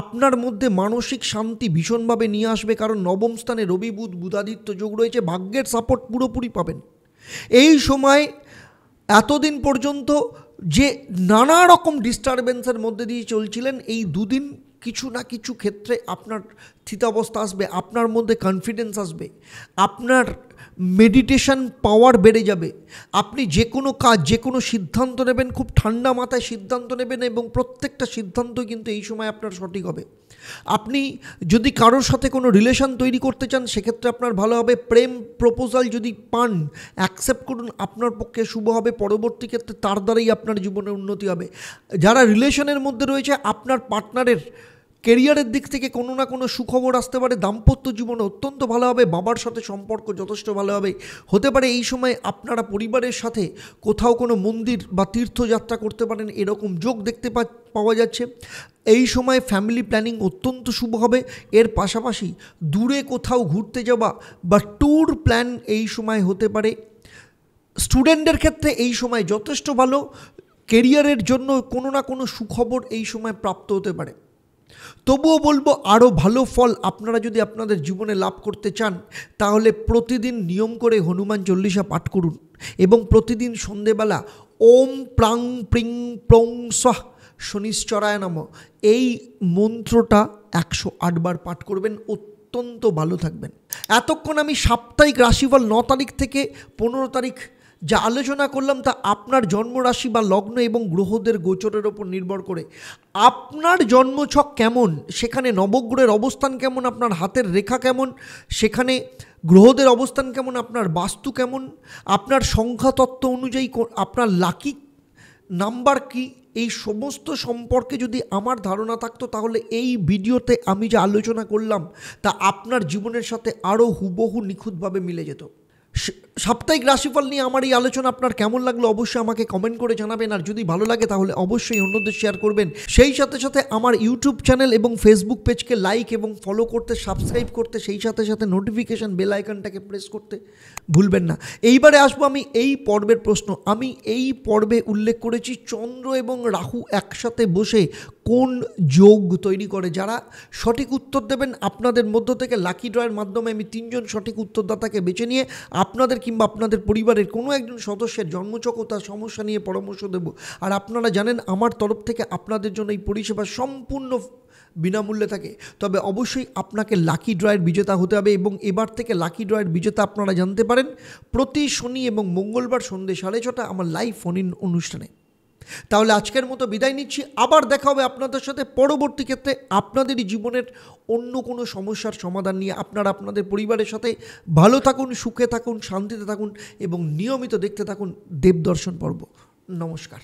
আপনার মধ্যে মানসিক শান্তি ভীষণভাবে নিয়ে আসবে। কারণ 9ম স্থানে রবি বুধাদিত্য যোগ রয়েছে, ভাগ্যের সাপোর্ট পুরোপুরি পাবেন। এই সময় এতদিন পর্যন্ত যে নানা রকম ডিস্টারবেন্সের মধ্যে দিয়ে চলছিলেন, এই 2 দিন কিছু না কিছু ক্ষেত্রে আপনার স্থিতাবস্থা আসবে, আপনার মধ্যে কনফিডেন্স আসবে, আপনার মেডিটেশন পাওয়ার বেড়ে যাবে। আপনি যে কোনো কাজ, যে কোনো সিদ্ধান্ত নেবেন, খুব ঠান্ডা মাথায় সিদ্ধান্ত নেবেন এবং প্রত্যেকটা সিদ্ধান্ত কিন্তু এই সময় আপনার সঠিক হবে। আপনি যদি কারোর সাথে কোনো রিলেশন তৈরি করতে চান সেক্ষেত্রে আপনার ভালো হবে। প্রেম প্রপোজাল যদি পান, অ্যাকসেপ্ট করুন, আপনার পক্ষে শুভ হবে। পরবর্তী ক্ষেত্রে তার দ্বারাই আপনার জীবনে উন্নতি হবে। যারা রিলেশনের মধ্যে রয়েছে, আপনার পার্টনারের কেরিয়ারের দিক থেকে কোনো না কোনো সুখবর আসতে পারে। দাম্পত্য জীবন অত্যন্ত ভালো হবে। বাবার সাথে সম্পর্ক যথেষ্ট ভালো হবে। হতে পারে এই সময় আপনারা পরিবারের সাথে কোথাও কোনো মন্দির বা তীর্থযাত্রা করতে পারেন, এরকম যোগ দেখতে পাওয়া যাচ্ছে। এই সময় ফ্যামিলি প্ল্যানিং অত্যন্ত শুভ হবে। এর পাশাপাশি দূরে কোথাও ঘুরতে যাওয়া বা ট্যুর প্ল্যান এই সময় হতে পারে। স্টুডেন্টদের ক্ষেত্রে এই সময় যথেষ্ট ভালো। কেরিয়ারের জন্য কোনো না কোনো সুখবর এই সময় প্রাপ্ত হতে পারে। তবুও বলবো, আরও ভালো ফল আপনারা যদি আপনাদের জীবনে লাভ করতে চান, তাহলে প্রতিদিন নিয়ম করে হনুমান চল্লিশা পাঠ করুন এবং প্রতিদিন সন্ধেবেলা ওম প্রাং প্রিং প্রং স্বাহ শনিশ্চরায় নমঃ এই মন্ত্রটা 108 বার পাঠ করবেন। অত্যন্ত ভালো থাকবেন। এতক্ষণ আমি সাপ্তাহিক রাশিফল 9 তারিখ থেকে 15 তারিখ যা আলোচনা করলাম তা আপনার জন্মরাশি বা লগ্ন এবং গ্রহদের গোচরের ওপর নির্ভর করে। আপনার জন্মছক কেমন, সেখানে নবগ্রহের অবস্থান কেমন, আপনার হাতের রেখা কেমন, সেখানে গ্রহদের অবস্থান কেমন, আপনার বাস্তু কেমন, আপনার সংখ্যাতত্ত্ব অনুযায়ী আপনার লাকি নাম্বার কি, এই সমস্ত সম্পর্কে যদি আমার ধারণা থাকতো, তাহলে এই ভিডিওতে আমি যে আলোচনা করলাম তা আপনার জীবনের সাথে আরও হুবহু নিখুঁতভাবে মিলে যেত। সাপ্তাহিক রাশিফল নিয়ে আমার এই আলোচনা আপনার কেমন লাগলো অবশ্যই আমাকে কমেন্ট করে জানাবেন, আর যদি ভালো লাগে তাহলে অবশ্যই অন্যদের শেয়ার করবেন। সেই সাথে সাথে আমার ইউটিউব চ্যানেল এবং ফেসবুক পেজকে লাইক এবং ফলো করতে, সাবস্ক্রাইব করতে, সেই সাথে সাথে নোটিফিকেশান বেল আইকনটাকে প্রেস করতে ভুলবেন না। এইবারে আসবো আমি এই পর্বের প্রশ্ন। আমি এই পর্বে উল্লেখ করেছি চন্দ্র এবং রাহু একসাথে বসে কোন যোগ তৈরি করে। যারা সঠিক উত্তর দেবেন আপনাদের মধ্য থেকে লাকি ড্রয়ের মাধ্যমে আমি 3 জন সঠিক উত্তরদাতাকে বেছে নিয়ে আপনাদের কিংবা আপনাদের পরিবারের কোনো একজন সদস্যের জন্মছক ও তার সমস্যা নিয়ে পরামর্শ দেব। আর আপনারা জানেন আমার তরফ থেকে আপনাদের জন্য এই পরিষেবা সম্পূর্ণ বিনামূল্যে থাকে। তবে অবশ্যই আপনাকে লাকি ড্রয়ের বিজেতা হতে হবে, এবং এবার থেকে লাকি ড্রয়ের বিজেতা আপনারা জানতে পারেন প্রতি শনি এবং মঙ্গলবার সন্ধ্যে 6:30 আমার লাইভ ফোন ইন অনুষ্ঠানে। তাহলে আজকের মতো বিদায় নিচ্ছি, আবার দেখা হবে আপনাদের সাথে পরবর্তী ক্ষেত্রে আপনাদেরই জীবনের অন্য কোনো সমস্যার সমাধান নিয়ে। আপনারা আপনাদের পরিবারের সাথে ভালো থাকুন, সুখে থাকুন, শান্তিতে থাকুন এবং নিয়মিত দেখতে থাকুন দেবদর্শন পর্ব। নমস্কার।